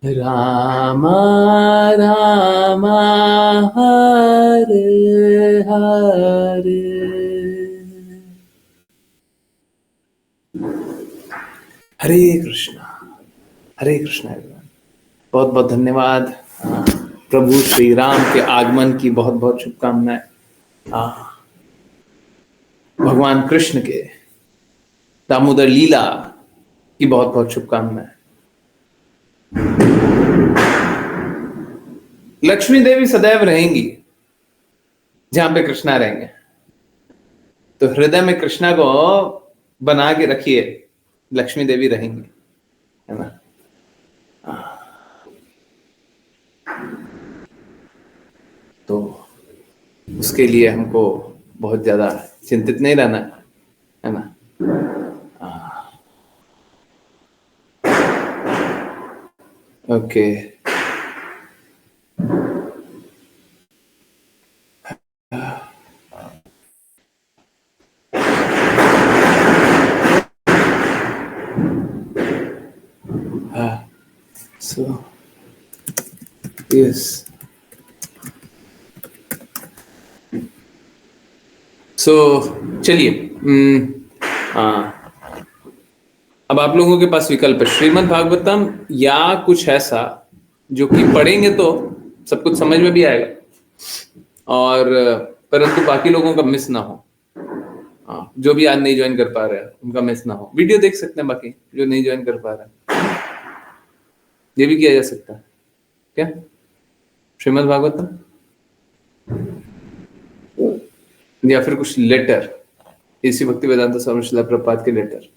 राम राम हरे हरे। हरे कृष्णा, हरे Krishna everyone. बहुत बहुत धन्यवाद। प्रभु श्री राम के आगमन की बहुत बहुत शुभकामनाएं। भगवान कृष्ण के दामोदर लीला की बहुत बहुत शुभकामनाएं। लक्ष्मी देवी सदैव रहेंगी जहां पे कृष्णा रहेंगे, तो हृदय में कृष्णा को बना के रखिए, लक्ष्मी देवी रहेंगी, है ना। तो उसके लिए हमको बहुत ज्यादा चिंतित नहीं रहना है ना। ओके, सो यस, सो चलिए। अब आप लोगों के पास विकल्प है, श्रीमद् भागवतम या कुछ ऐसा जो कि पढ़ेंगे तो सब कुछ समझ में भी आएगा और परंतु बाकी लोगों का मिस ना हो। जो भी आज नहीं ज्वाइन कर पा रहे हैं उनका मिस ना हो। वीडियो देख सकते हैं बाकी जो नहीं ज्वाइन कर पा रहे हैं, ये भी किया जा सकता है क्या। श्रीमद् भागवतम या फिर कुछ लेटर, इसी भक्ति वेदांत स्वामी श्रील प्रभुपाद के लेटर।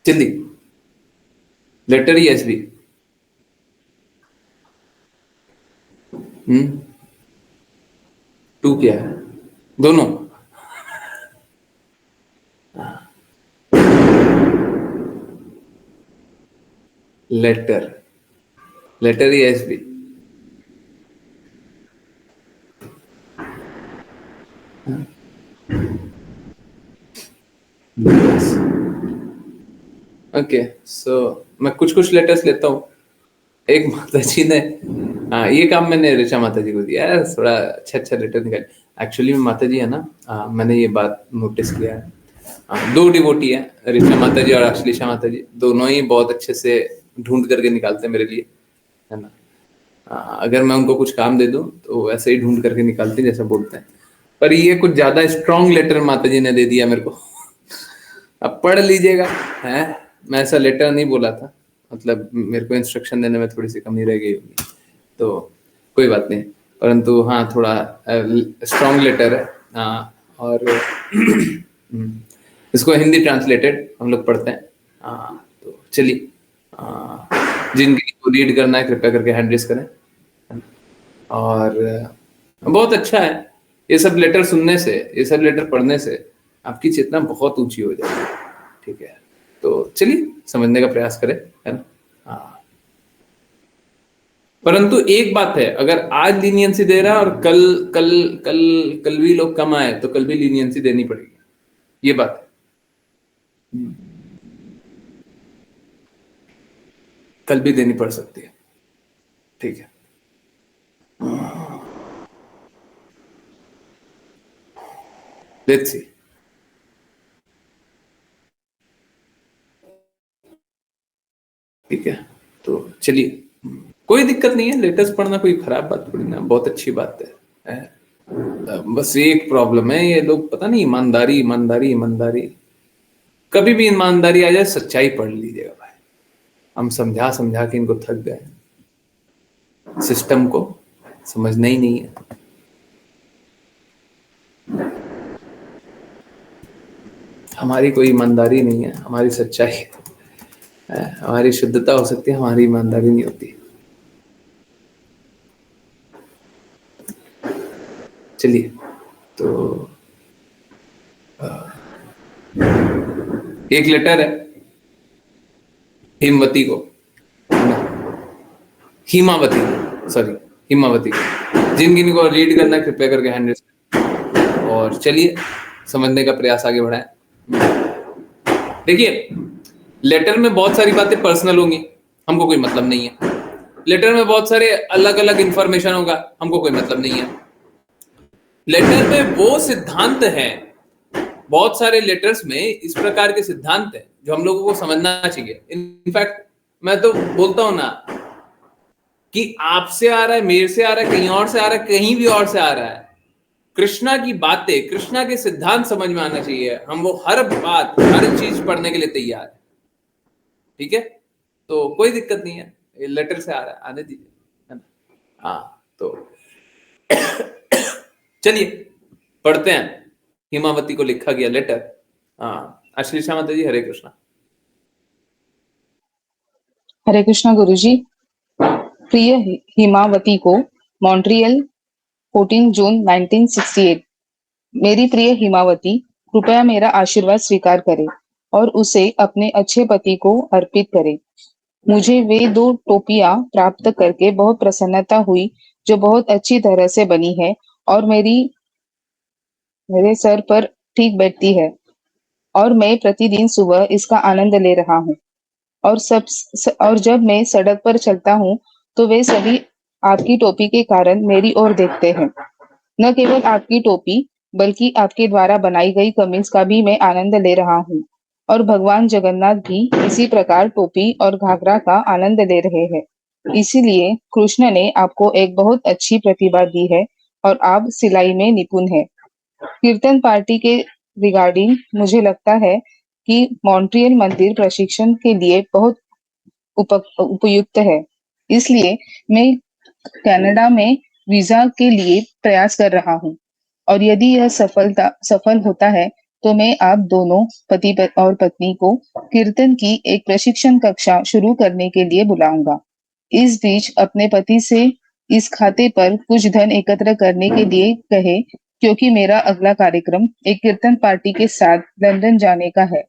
जल्दी लेटर ही एस बी। टू क्या है, दोनों। लेटर, लेटर ही एस बी। ओके, सो मैं कुछ कुछ लेटर्स लेता हूँ। एक माता जी ने, ये काम मैंने ऋचा माता जी को दिया है, थोड़ा अच्छा अच्छा लेटर निकाल। एक्चुअली में माता जी है ना, मैंने ये बात नोटिस किया है। दो डिवोटी है, ऋचा माता जी और अश्लेषा माता जी, दोनों ही बहुत अच्छे से ढूंढ करके निकालते हैं मेरे लिए, है ना। अगर मैं उनको कुछ काम दे दूं तो वैसे ही ढूंढ करके निकालते हैं जैसा बोलते हैं। पर ये कुछ ज्यादा स्ट्रॉन्ग लेटर माता जी ने दे दिया मेरे को। अब पढ़ लीजिएगा, है। मैं ऐसा लेटर नहीं बोला था, मतलब मेरे को इंस्ट्रक्शन देने में थोड़ी सी कमी रह गई होगी, तो कोई बात नहीं। परंतु हाँ, थोड़ा स्ट्रॉन्ग लेटर है। और इसको हिंदी ट्रांसलेटेड हम लोग पढ़ते हैं। तो चलिए, जिनकी रीड करना है कृपया करके हैंड रेस करें। और बहुत अच्छा है ये सब लेटर सुनने से, ये सब लेटर पढ़ने से आपकी चेतना बहुत ऊंची हो जाएगी, ठीक है। तो चलिए समझने का प्रयास करें, है ना। परंतु एक बात है, अगर आज लीनियंसी दे रहा है और कल कल कल कल भी लोग कम आए तो कल भी लीनियंसी देनी पड़ेगी, ये बात है। कल भी देनी पड़ सकती है, ठीक है। Let's see. ठीक है, तो चलिए, कोई दिक्कत नहीं है, लेटेस्ट पढ़ना कोई खराब बात थोड़ी ना, बहुत अच्छी बात है। बस एक प्रॉब्लम है, ये लोग पता नहीं, ईमानदारी ईमानदारी ईमानदारी। कभी भी ईमानदारी आ जाए, सच्चाई पढ़ लीजिएगा भाई। हम समझा समझा के इनको थक गए, सिस्टम को समझना ही नहीं है। हमारी कोई ईमानदारी नहीं है, हमारी सच्चाई है। हमारी शुद्धता हो सकती है, हमारी ईमानदारी नहीं होती। चलिए, तो एक लेटर है हिमवती को, हिमावती, सॉरी हिमावती को। जिन जिन को रीड करना है कृपया करके हैंड रेस करें। और चलिए समझने का प्रयास आगे बढ़ाएं। देखिए, लेटर में बहुत सारी बातें पर्सनल होंगी, हमको कोई मतलब नहीं है। लेटर में बहुत सारे अलग अलग इंफॉर्मेशन होगा, हमको कोई मतलब नहीं है। लेटर में वो सिद्धांत है, बहुत सारे लेटर्स में इस प्रकार के सिद्धांत है जो हम लोगों को समझना चाहिए। इनफैक्ट मैं तो बोलता हूं ना कि आपसे आ रहा है, मेरे से आ रहा है, कहीं और से आ रहा है, कहीं भी और से आ रहा है, कृष्णा की बातें, कृष्णा के सिद्धांत समझ में आना चाहिए। हम वो हर बात, हर चीज पढ़ने के लिए तैयार है। ठीक है, तो कोई दिक्कत नहीं है, लेटर से आ रहा है, आने दीजिए, है ना। हाँ, तो चलिए पढ़ते हैं हिमावती को लिखा गया लेटर। हाँ, अश्लीषा माता जी, हरे कृष्णा। हरे कृष्णा गुरुजी। प्रिय हिमावती को, मॉन्ट्रियल 14 जून 1968। मेरी प्रिय हिमावती, कृपया मेरा आशीर्वाद स्वीकार करें और उसे अपने अच्छे पति को अर्पित करें। मुझे वे 2 टोपियां प्राप्त करके बहुत प्रसन्नता हुई जो बहुत अच्छी तरह से बनी है और मेरे सर पर ठीक बैठती है और मैं प्रतिदिन सुबह इसका आनंद ले रहा हूँ। और जब मैं सड़क पर चलता हूँ तो वे सभी आपकी टोपी के कारण मेरी ओर देखते हैं। न केवल आपकी टोपी बल्कि आपके द्वारा बनाई गई कमीज का भी मैं आनंद ले रहा हूँ और भगवान जगन्नाथ भी इसी प्रकार टोपी और घाघरा का आनंद ले रहे हैं। इसीलिए कृष्ण ने आपको एक बहुत अच्छी प्रतिभा दी है और आप सिलाई में निपुण हैं। कीर्तन पार्टी के रिगार्डिंग मुझे लगता है कि मॉन्ट्रियल मंदिर प्रशिक्षण के लिए बहुत उपयुक्त है। इसलिए मैं कनाडा में वीजा के लिए प्रयास कर रहा हूँ और यदि यह सफल होता है तो मैं आप दोनों और पत्नी को कीर्तन की एक प्रशिक्षण कक्षा शुरू करने के लिए बुलाऊंगा। इस बीच अपने पति से इस खाते पर कुछ धन एकत्र करने के लिए कहे, क्योंकि मेरा अगला कार्यक्रम एक कीर्तन पार्टी के साथ लंदन जाने का है।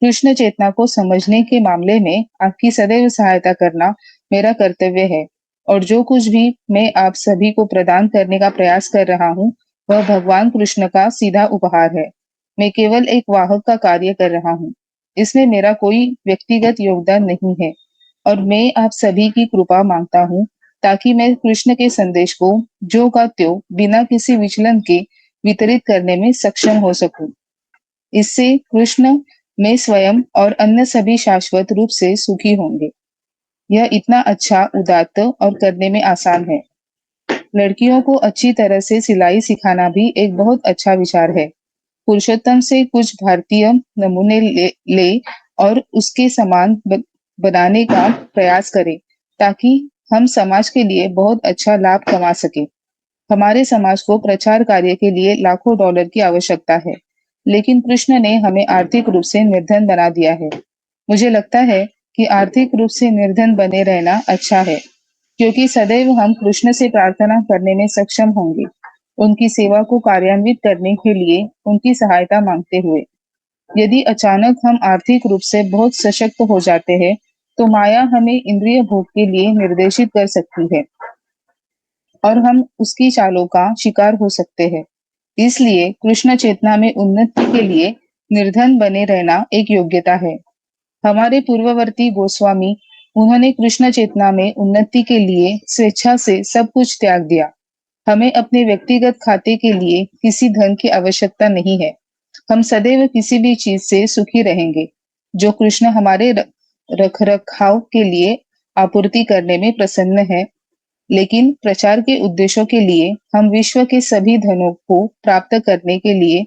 कृष्ण चेतना को समझने के मामले में आपकी सदैव सहायता करना मेरा कर्तव्य है और जो कुछ भी मैं आप सभी को प्रदान करने का प्रयास कर रहा हूँ वह भगवान कृष्ण का सीधा उपहार है। मैं केवल एक वाहक का कार्य कर रहा हूँ। इसमें मेरा कोई व्यक्तिगत योगदान नहीं है और मैं आप सभी की कृपा मांगता हूँ ताकि मैं कृष्ण के संदेश को जो का त्यों बिना किसी विचलन के वितरित करने में सक्षम हो सकूं। इससे कृष्ण, मैं स्वयं और अन्य सभी शाश्वत रूप से सुखी होंगे। यह इतना अच्छा, उदात्त और करने में आसान है। लड़कियों को अच्छी तरह से सिलाई सिखाना भी एक बहुत अच्छा विचार है। पुरुषोत्तम से कुछ भारतीय नमूने ले और उसके समान बनाने का प्रयास करें ताकि हम समाज के लिए बहुत अच्छा लाभ कमा सके। हमारे समाज को प्रचार कार्य के लिए लाखों डॉलर की आवश्यकता है, लेकिन कृष्ण ने हमें आर्थिक रूप से निर्धन बना दिया है। मुझे लगता है कि आर्थिक रूप से निर्धन बने रहना अच्छा है, क्योंकि सदैव हम कृष्ण से प्रार्थना करने में सक्षम होंगे, उनकी सेवा को कार्यान्वित करने के लिए उनकी सहायता मांगते हुए। यदि अचानक हम आर्थिक रूप से बहुत सशक्त हो जाते हैं, तो माया हमें इंद्रिय भोग के लिए निर्देशित कर सकती है और हम उसकी चालों का शिकार हो सकते हैं। इसलिए कृष्ण चेतना में उन्नति के लिए निर्धन बने रहना एक योग्यता है। हमारे पूर्ववर्ती गोस्वामी, उन्होंने कृष्ण चेतना में उन्नति के लिए स्वेच्छा से सब कुछ त्याग दिया। हमें अपने व्यक्तिगत खाते के लिए किसी धन की आवश्यकता नहीं है। हम सदैव किसी भी चीज से सुखी रहेंगे जो कृष्ण हमारे रख रखाव के लिए आपूर्ति करने में प्रसन्न है। लेकिन प्रचार के उद्देश्यों के लिए हम विश्व के सभी धनों को प्राप्त करने के लिए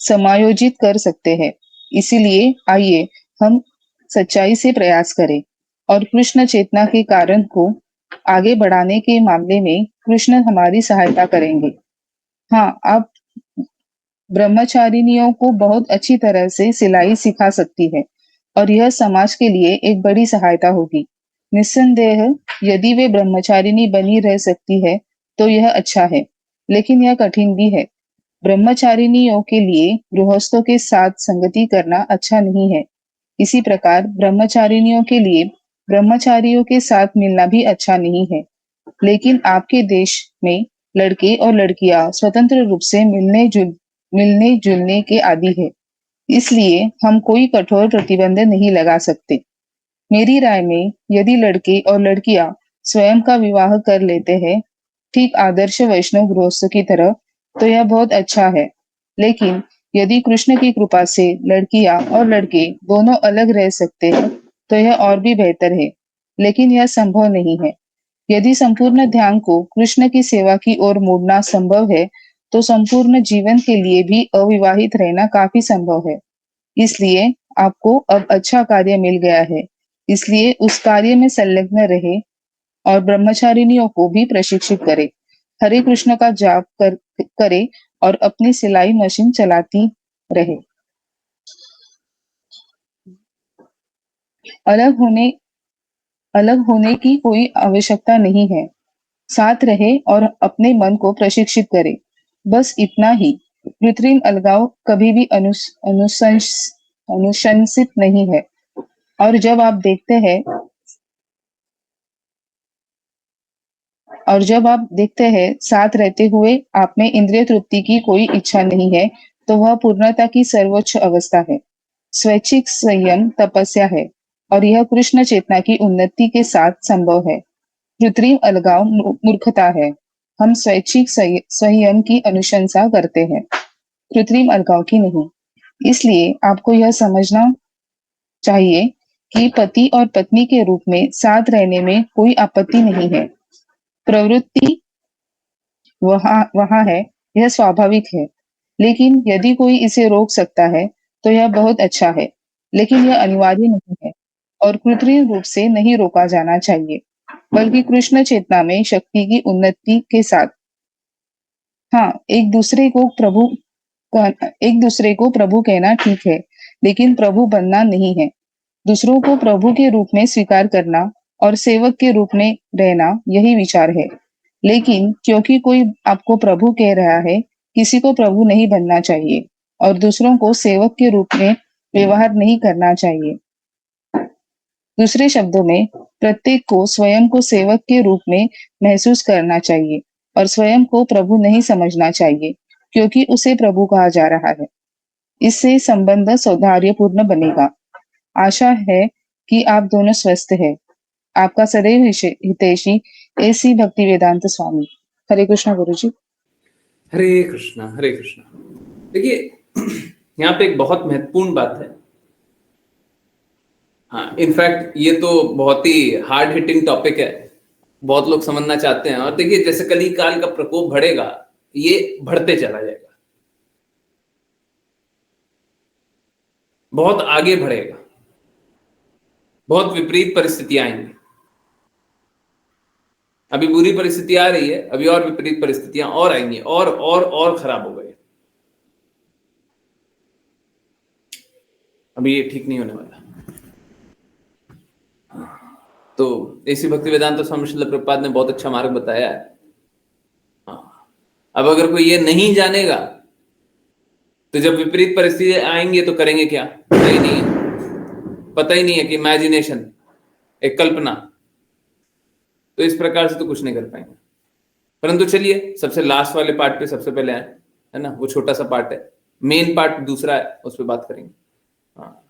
समायोजित कर सकते हैं। इसीलिए आइए हम सच्चाई से प्रयास करें और कृष्ण चेतना के कारण को आगे बढ़ाने के मामले में कृष्ण हमारी सहायता करेंगे। हाँ, आप ब्रह्मचारिणियों को बहुत अच्छी तरह से सिलाई सिखा सकती है और यह समाज के लिए एक बड़ी सहायता होगी। निस्संदेह यदि वे ब्रह्मचारिणी बनी रह सकती है तो यह अच्छा है, लेकिन यह कठिन भी है। ब्रह्मचारिणियों के लिए गृहस्थों के साथ संगति करना अच्छा नहीं है। इसी प्रकार ब्रह्मचारिणियों के लिए ब्रह्मचारियों के साथ मिलना भी अच्छा नहीं है। लेकिन आपके देश में लड़के और लड़कियां स्वतंत्र रूप से मिलने जुलने के आदी है। इसलिए हम कोई कठोर प्रतिबंध नहीं लगा सकते। मेरी राय में यदि लड़के और लड़कियां स्वयं का विवाह कर लेते हैं, ठीक आदर्श वैष्णव गृहस्थ की तरह, तो यह बहुत अच्छा है। लेकिन यदि कृष्ण की कृपा से लड़कियां और लड़के दोनों अलग रह सकते हैं, तो यह और भी बेहतर है। लेकिन यह संभव नहीं है। यदि संपूर्ण ध्यान को कृष्ण की सेवा की ओर मोड़ना संभव है, तो संपूर्ण जीवन के लिए भी अविवाहित रहना काफी संभव है। इसलिए आपको अब अच्छा कार्य मिल गया है। इसलिए उस कार्य में संलग्न रहे और ब्रह्मचारिणियों को भी प्रशिक्षित करे। हरे कृष्ण का करे और अपनी सिलाई मशीन चलाती रहे। अलग होने अलग होने की कोई आवश्यकता नहीं है। साथ रहे और अपने मन को प्रशिक्षित करे। बस इतना ही। कृत्रिम अलगाव कभी भी अनुशंसित नहीं है। और जब आप देखते हैं और जब आप देखते हैं साथ रहते हुए आप में इंद्रिय तृप्ति की कोई इच्छा नहीं है, तो वह पूर्णता की सर्वोच्च अवस्था है। स्वैच्छिक संयम तपस्या है और यह कृष्ण चेतना की उन्नति के साथ संभव है। कृत्रिम अलगाव मूर्खता है। हम स्वैच्छिक संयम की अनुशंसा करते हैं, कृत्रिम अलगाव की नहीं। इसलिए आपको यह समझना चाहिए कि पति और पत्नी के रूप में साथ रहने में कोई आपत्ति नहीं है। प्रवृत्ति वहाँ वहाँ है, यह स्वाभाविक है। लेकिन यदि कोई इसे रोक सकता है, तो यह बहुत अच्छा है। लेकिन यह अनिवार्य नहीं है और कृत्रिम रूप से नहीं रोका जाना चाहिए, बल्कि कृष्ण चेतना में शक्ति की उन्नति के साथ। हाँ, एक दूसरे को प्रभु कहना ठीक है, लेकिन प्रभु बनना नहीं है। दूसरों को प्रभु के रूप में स्वीकार करना और सेवक के रूप में रहना, यही विचार है। लेकिन क्योंकि कोई आपको प्रभु कह रहा है, किसी को प्रभु नहीं बनना चाहिए और दूसरों को सेवक के रूप में व्यवहार नहीं करना चाहिए। दूसरे शब्दों में, प्रत्येक को स्वयं को सेवक के रूप में महसूस करना चाहिए और स्वयं को प्रभु नहीं समझना चाहिए, क्योंकि उसे प्रभु कहा जा रहा है। इससे संबंध सौहार्दपूर्ण बनेगा। आशा है कि आप दोनों स्वस्थ हैं। आपका सदैव हितैषी एसी भक्ति वेदांत स्वामी। हरे कृष्णा गुरु जी। हरे कृष्णा, हरे कृष्णा। देखिए, यहाँ पे एक बहुत महत्वपूर्ण बात है। हाँ, इनफैक्ट ये तो बहुत ही हार्ड हिटिंग टॉपिक है, बहुत लोग समझना चाहते हैं। और देखिए, जैसे कली काल का प्रकोप बढ़ेगा, ये बढ़ते चला जाएगा, बहुत आगे बढ़ेगा, बहुत विपरीत परिस्थितियां आएंगी। अभी बुरी परिस्थिति आ रही है, अभी और विपरीत परिस्थितियां और आएंगी, और खराब हो गए। अभी ये ठीक नहीं होने वाला। तो ऐसी भक्ति वेदांत स्वामी श्रील प्रभुपाद ने बहुत अच्छा मार्ग बताया है। हाँ, अब अगर कोई ये नहीं जानेगा, तो जब विपरीत परिस्थिति आएंगे तो करेंगे क्या, पता ही नहीं है। पता ही नहीं है कि इमेजिनेशन, एक कल्पना, तो इस प्रकार से तो कुछ नहीं कर पाएंगे। परंतु चलिए, सबसे लास्ट वाले पार्ट पे सबसे पहले आए, है ना। वो छोटा सा पार्ट है, मेन पार्ट दूसरा है, उस पर बात करेंगे। हाँ,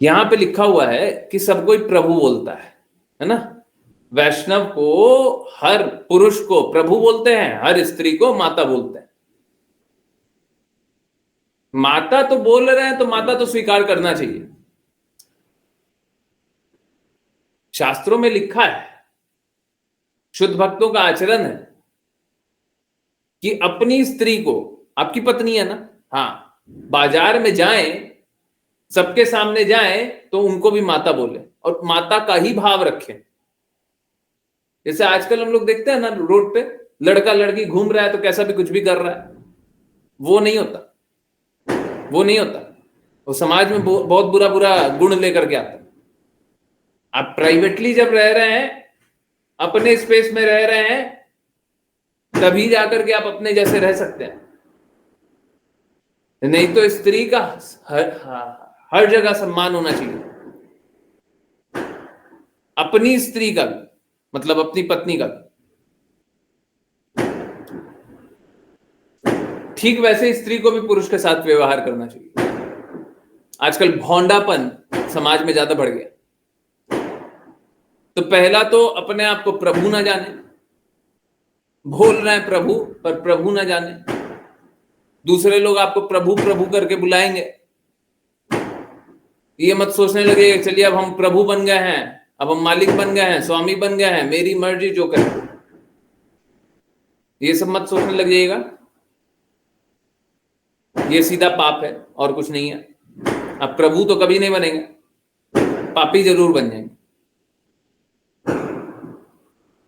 यहां पे लिखा हुआ है कि सब कोई प्रभु बोलता है ना। वैष्णव को, हर पुरुष को प्रभु बोलते हैं, हर स्त्री को माता बोलते हैं। माता तो बोल रहे हैं, तो माता तो स्वीकार करना चाहिए। शास्त्रों में लिखा है, शुद्ध भक्तों का आचरण है कि अपनी स्त्री को, आपकी पत्नी है ना, हाँ, बाजार में जाएं, सबके सामने जाएं, तो उनको भी माता बोले और माता का ही भाव रखें। जैसे आजकल हम लोग देखते हैं ना, रोड पे लड़का लड़की घूम रहा है तो कैसा भी कुछ भी कर रहा है, वो नहीं होता, वो नहीं होता। वो समाज में बहुत बुरा बुरा गुण लेकर के आता है। आप प्राइवेटली जब रह रहे हैं, अपने स्पेस में रह रहे हैं, तभी जाकर के आप अपने जैसे रह सकते हैं। नहीं तो स्त्री का हर जगह सम्मान होना चाहिए। अपनी स्त्री का, मतलब अपनी पत्नी का। ठीक वैसे स्त्री को भी पुरुष के साथ व्यवहार करना चाहिए। आजकल भौंडापन समाज में ज्यादा बढ़ गया। तो पहला तो अपने आप को प्रभु ना जाने, बोल रहे हैं प्रभु पर प्रभु ना जाने। दूसरे लोग आपको प्रभु प्रभु करके बुलाएंगे, ये मत सोचने लगे चलिए अब हम प्रभु बन गए हैं, अब हम मालिक बन गए हैं, स्वामी बन गए हैं, मेरी मर्जी जो करे, ये सब मत सोचने लग जाइएगा। ये सीधा पाप है और कुछ नहीं है। अब प्रभु तो कभी नहीं बनेंगे, पापी जरूर बन जाएंगे।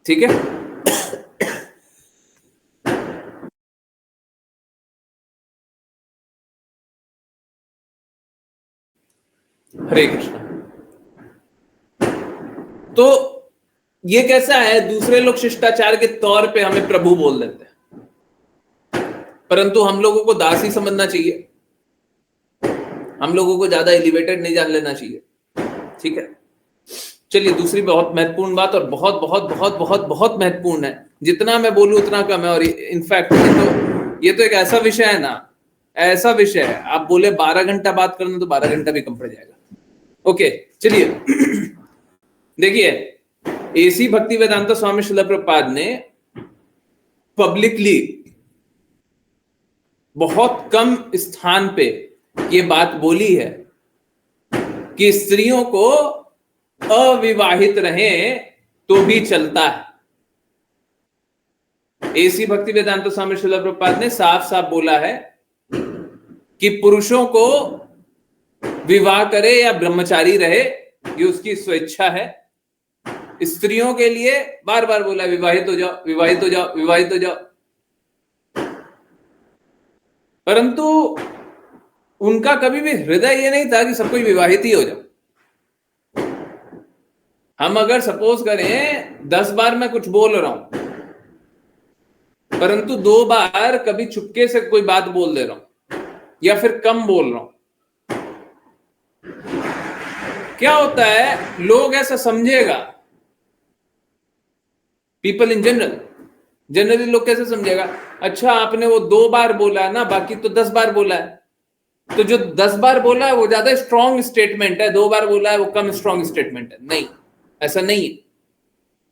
ठीक है। हरे कृष्ण। तो ये कैसा है, दूसरे लोग शिष्टाचार के तौर पे हमें प्रभु बोल देते हैं, परंतु हम लोगों को दास ही समझना चाहिए। हम लोगों को ज्यादा एलिवेटेड नहीं जान लेना चाहिए। ठीक है। चलिए दूसरी बहुत महत्वपूर्ण बात, और बहुत बहुत बहुत बहुत बहुत महत्वपूर्ण है, जितना मैं बोलूं उतना कम है। और इनफैक्ट ये तो एक ऐसा विषय है ना, ऐसा विषय है, आप बोले 12 घंटा बात करना तो 12 घंटा भी कम पड़ जाएगा। ओके चलिए देखिए, एसी भक्ति वेदांता स्वामी श्रील प्रभुपाद ने पब्लिकली बहुत कम स्थान पे ये बात बोली है कि स्त्रियों को अविवाहित रहे तो भी चलता है। एसी भक्ति वेदांता स्वामी श्रील प्रभुपाद ने साफ साफ बोला है कि पुरुषों को विवाह करे या ब्रह्मचारी रहे ये उसकी स्वेच्छा है। स्त्रियों के लिए बार बार बोला विवाहित हो जाओ, विवाहित हो जाओ, विवाहित हो जाओ, परंतु उनका कभी भी हृदय ये नहीं था कि सब कोई विवाहित ही हो जाओ। हम अगर सपोज करें 10 बार मैं कुछ बोल रहा हूं, परंतु 2 बार कभी चुपके से कोई बात बोल दे रहा हूं या फिर कम बोल रहा हूं, क्या होता है, लोग ऐसा समझेगा, पीपल इन जनरली लोग कैसे समझेगा, अच्छा आपने वो 2 बार बोला है ना, बाकी तो 10 बार बोला है, तो जो 10 बार बोला है वो ज्यादा स्ट्रॉन्ग स्टेटमेंट है, 2 बार बोला है वो कम स्ट्रॉन्ग स्टेटमेंट है। नहीं, ऐसा नहीं है।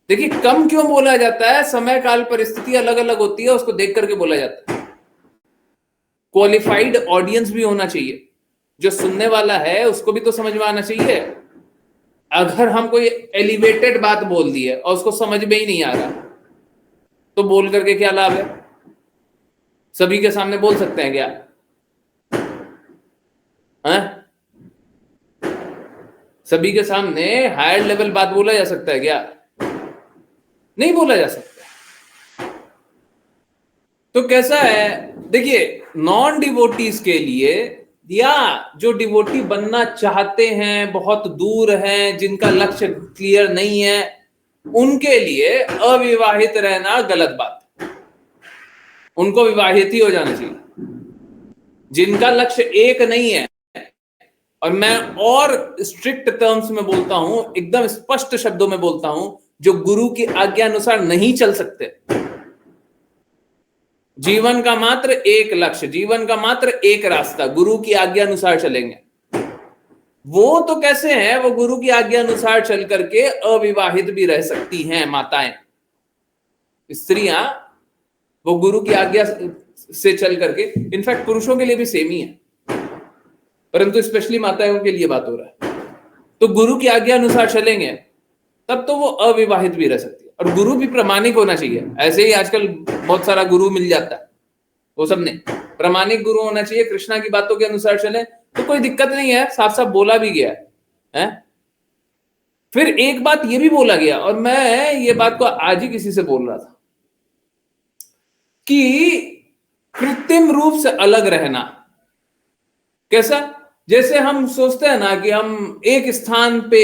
देखिए कम क्यों बोला जाता है, समय काल परिस्थिति अलग अलग होती है, उसको देख करके बोला जाता है। क्वालिफाइड ऑडियंस भी होना चाहिए, जो सुनने वाला है उसको भी तो समझ में आना चाहिए। अगर हम कोई एलिवेटेड बात बोल दी है और उसको समझ में ही नहीं आ रहा तो बोल करके क्या लाभ है? सभी के सामने बोल सकते हैं क्या? सभी के सामने हायर लेवल बात बोला जा सकता है क्या? नहीं बोला जा सकता। तो कैसा है, देखिए नॉन डिवोटीज के लिए या जो डिवोटी बनना चाहते हैं, बहुत दूर हैं, जिनका लक्ष्य क्लियर नहीं है, उनके लिए अविवाहित रहना गलत बात है। उनको विवाहित ही हो जाना चाहिए। जिनका लक्ष्य एक नहीं है, और मैं और स्ट्रिक्ट टर्म्स में बोलता हूं, एकदम स्पष्ट शब्दों में बोलता हूं, जो गुरु की आज्ञा अनुसार नहीं चल सकते, जीवन का मात्र एक लक्ष्य, जीवन का मात्र एक रास्ता, गुरु की आज्ञा अनुसार चलेंगे, वो तो कैसे हैं, वो गुरु की आज्ञा अनुसार चल करके अविवाहित भी रह सकती हैं। माताएं, स्त्रियां, वो गुरु की आज्ञा से चल करके, इनफैक्ट पुरुषों के लिए भी सेम ही है, परंतु स्पेशली माताओं के लिए बात हो रहा है। तो गुरु की आज्ञा अनुसार चलेंगे तब तो वो अविवाहित भी रह सकती है। और गुरु भी प्रामाणिक होना चाहिए। ऐसे ही आजकल बहुत सारा गुरु मिल जाता है, वो सब नहीं, प्रामाणिक गुरु होना चाहिए, कृष्णा की बातों के अनुसार चले तो कोई दिक्कत नहीं है, साफ साफ बोला भी गया है। फिर एक बात ये भी बोला गया, और मैं ये बात को आज ही किसी से बोल रहा था, कि कृत्रिम रूप से अलग रहना कैसा, जैसे हम सोचते हैं ना कि हम एक स्थान पे,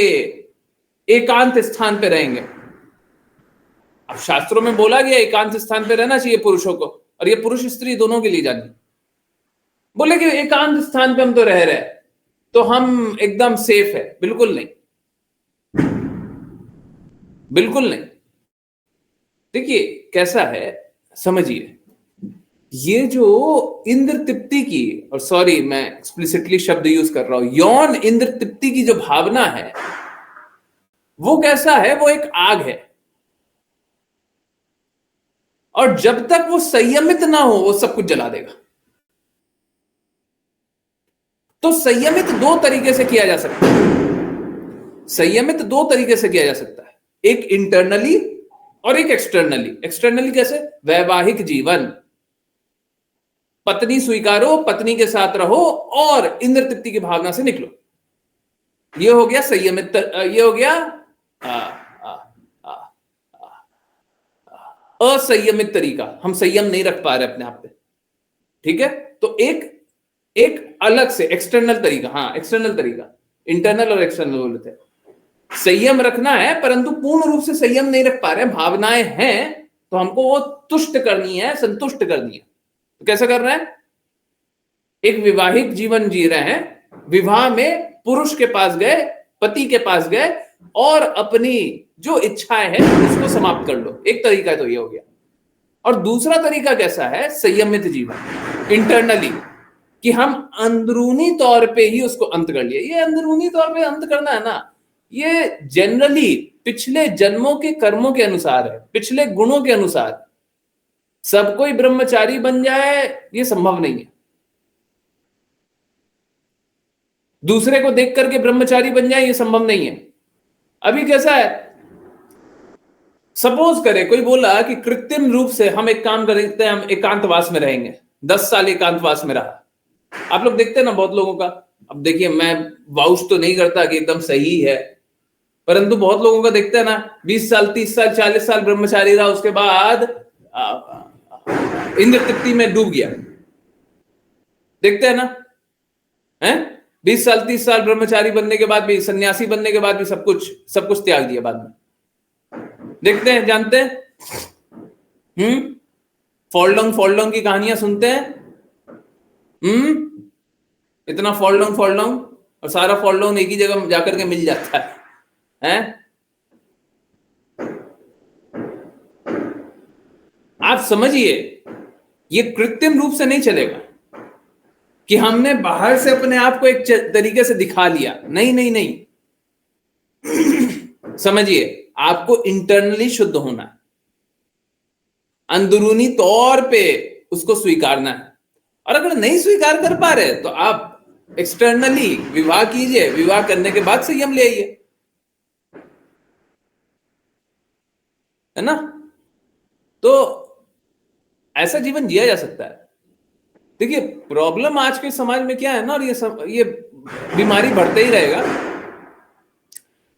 एकांत स्थान पे रहेंगे। अब शास्त्रों में बोला गया एकांत स्थान पे रहना चाहिए पुरुषों को, और ये पुरुष स्त्री दोनों के लिए जानी। बोले कि एकांत स्थान पे हम तो रह रहे हैं तो हम एकदम सेफ है, बिल्कुल नहीं, बिल्कुल नहीं। देखिए कैसा है, समझिए, ये जो इंद्र तृप्ति की, और सॉरी मैं एक्सप्लिसिटली शब्द यूज कर रहा हूं, यौन इंद्र तृप्ति की जो भावना है वो कैसा है? वो एक आग है, और जब तक वो संयमित ना हो वो सब कुछ जला देगा। तो संयमित दो तरीके से किया जा सकता है। संयमित दो तरीके से किया जा सकता है, एक इंटरनली और एक एक्सटर्नली। एक्सटर्नली कैसे? वैवाहिक जीवन, पत्नी स्वीकारो, पत्नी के साथ रहो और इंद्र तृप्ति की भावना से निकलो। ये हो गया संयमित, ये हो गया असंयमित तरीका। हम संयम नहीं रख पा रहे अपने आप पे, ठीक है? तो एक एक अलग से एक्सटर्नल तरीका, हाँ एक्सटर्नल तरीका, इंटरनल और एक्सटर्नल बोलते हैं। संयम रखना है परंतु पूर्ण रूप से संयम नहीं रख पा रहे, भावनाएं हैं तो हमको वो तुष्ट करनी है, संतुष्ट करनी है। तो कैसे कर रहे हैं? एक विवाहिक जीवन जी रहे हैं, विवाह में पुरुष के पास गए, पति के पास गए और अपनी जो इच्छाएं हैं उसको समाप्त कर लो। एक तरीका तो ये हो गया। और दूसरा तरीका कैसा है? संयमित जीवन, इंटरनली, कि हम अंदरूनी तौर पे ही उसको अंत कर लिए। ये अंदरूनी तौर पे अंत करना है ना, ये जनरली पिछले जन्मों के कर्मों के अनुसार है, पिछले गुणों के अनुसार। सब कोई ब्रह्मचारी बन जाए ये संभव नहीं है, दूसरे को देख करके ब्रह्मचारी बन जाए ये संभव नहीं है। अभी कैसा है, सपोज करें कोई बोला कि कृत्रिम रूप से हम एक काम करते हैं, हम एकांतवास में रहेंगे, 10 साल एकांतवास में रहा। आप लोग देखते हैं ना बहुत लोगों का। अब देखिए मैं वाउच तो नहीं करता कि एकदम सही है, परंतु बहुत लोगों का देखते हैं ना, 20 साल 30 साल 40 साल ब्रह्मचारी रहा, उसके बाद इंद्र तृप्ति में डूब गया। देखते हैं ना, हैं? 20 साल 30 साल ब्रह्मचारी बनने के बाद भी, सन्यासी बनने के बाद भी सब कुछ त्याग दिया बाद में। देखते हैं, जानते हैं, फॉल डाउन की कहानियां सुनते हैं। इतना फॉल डाउन और सारा फॉल डाउन एक ही जगह जाकर के मिल जाता है, हैं? आप समझिए ये कृत्रिम रूप से नहीं चलेगा कि हमने बाहर से अपने आप को एक तरीके से दिखा लिया। नहीं नहीं नहीं, समझिए आपको इंटरनली शुद्ध होना है, अंदरूनी तौर पे उसको स्वीकारना है। और अगर नहीं स्वीकार कर पा रहे तो आप एक्सटर्नली विवाह कीजिए, विवाह करने के बाद संयम ले आइए, है ना? तो ऐसा जीवन जिया जा सकता है। देखिए प्रॉब्लम आज के समाज में क्या है ना, और ये बीमारी बढ़ते ही रहेगा।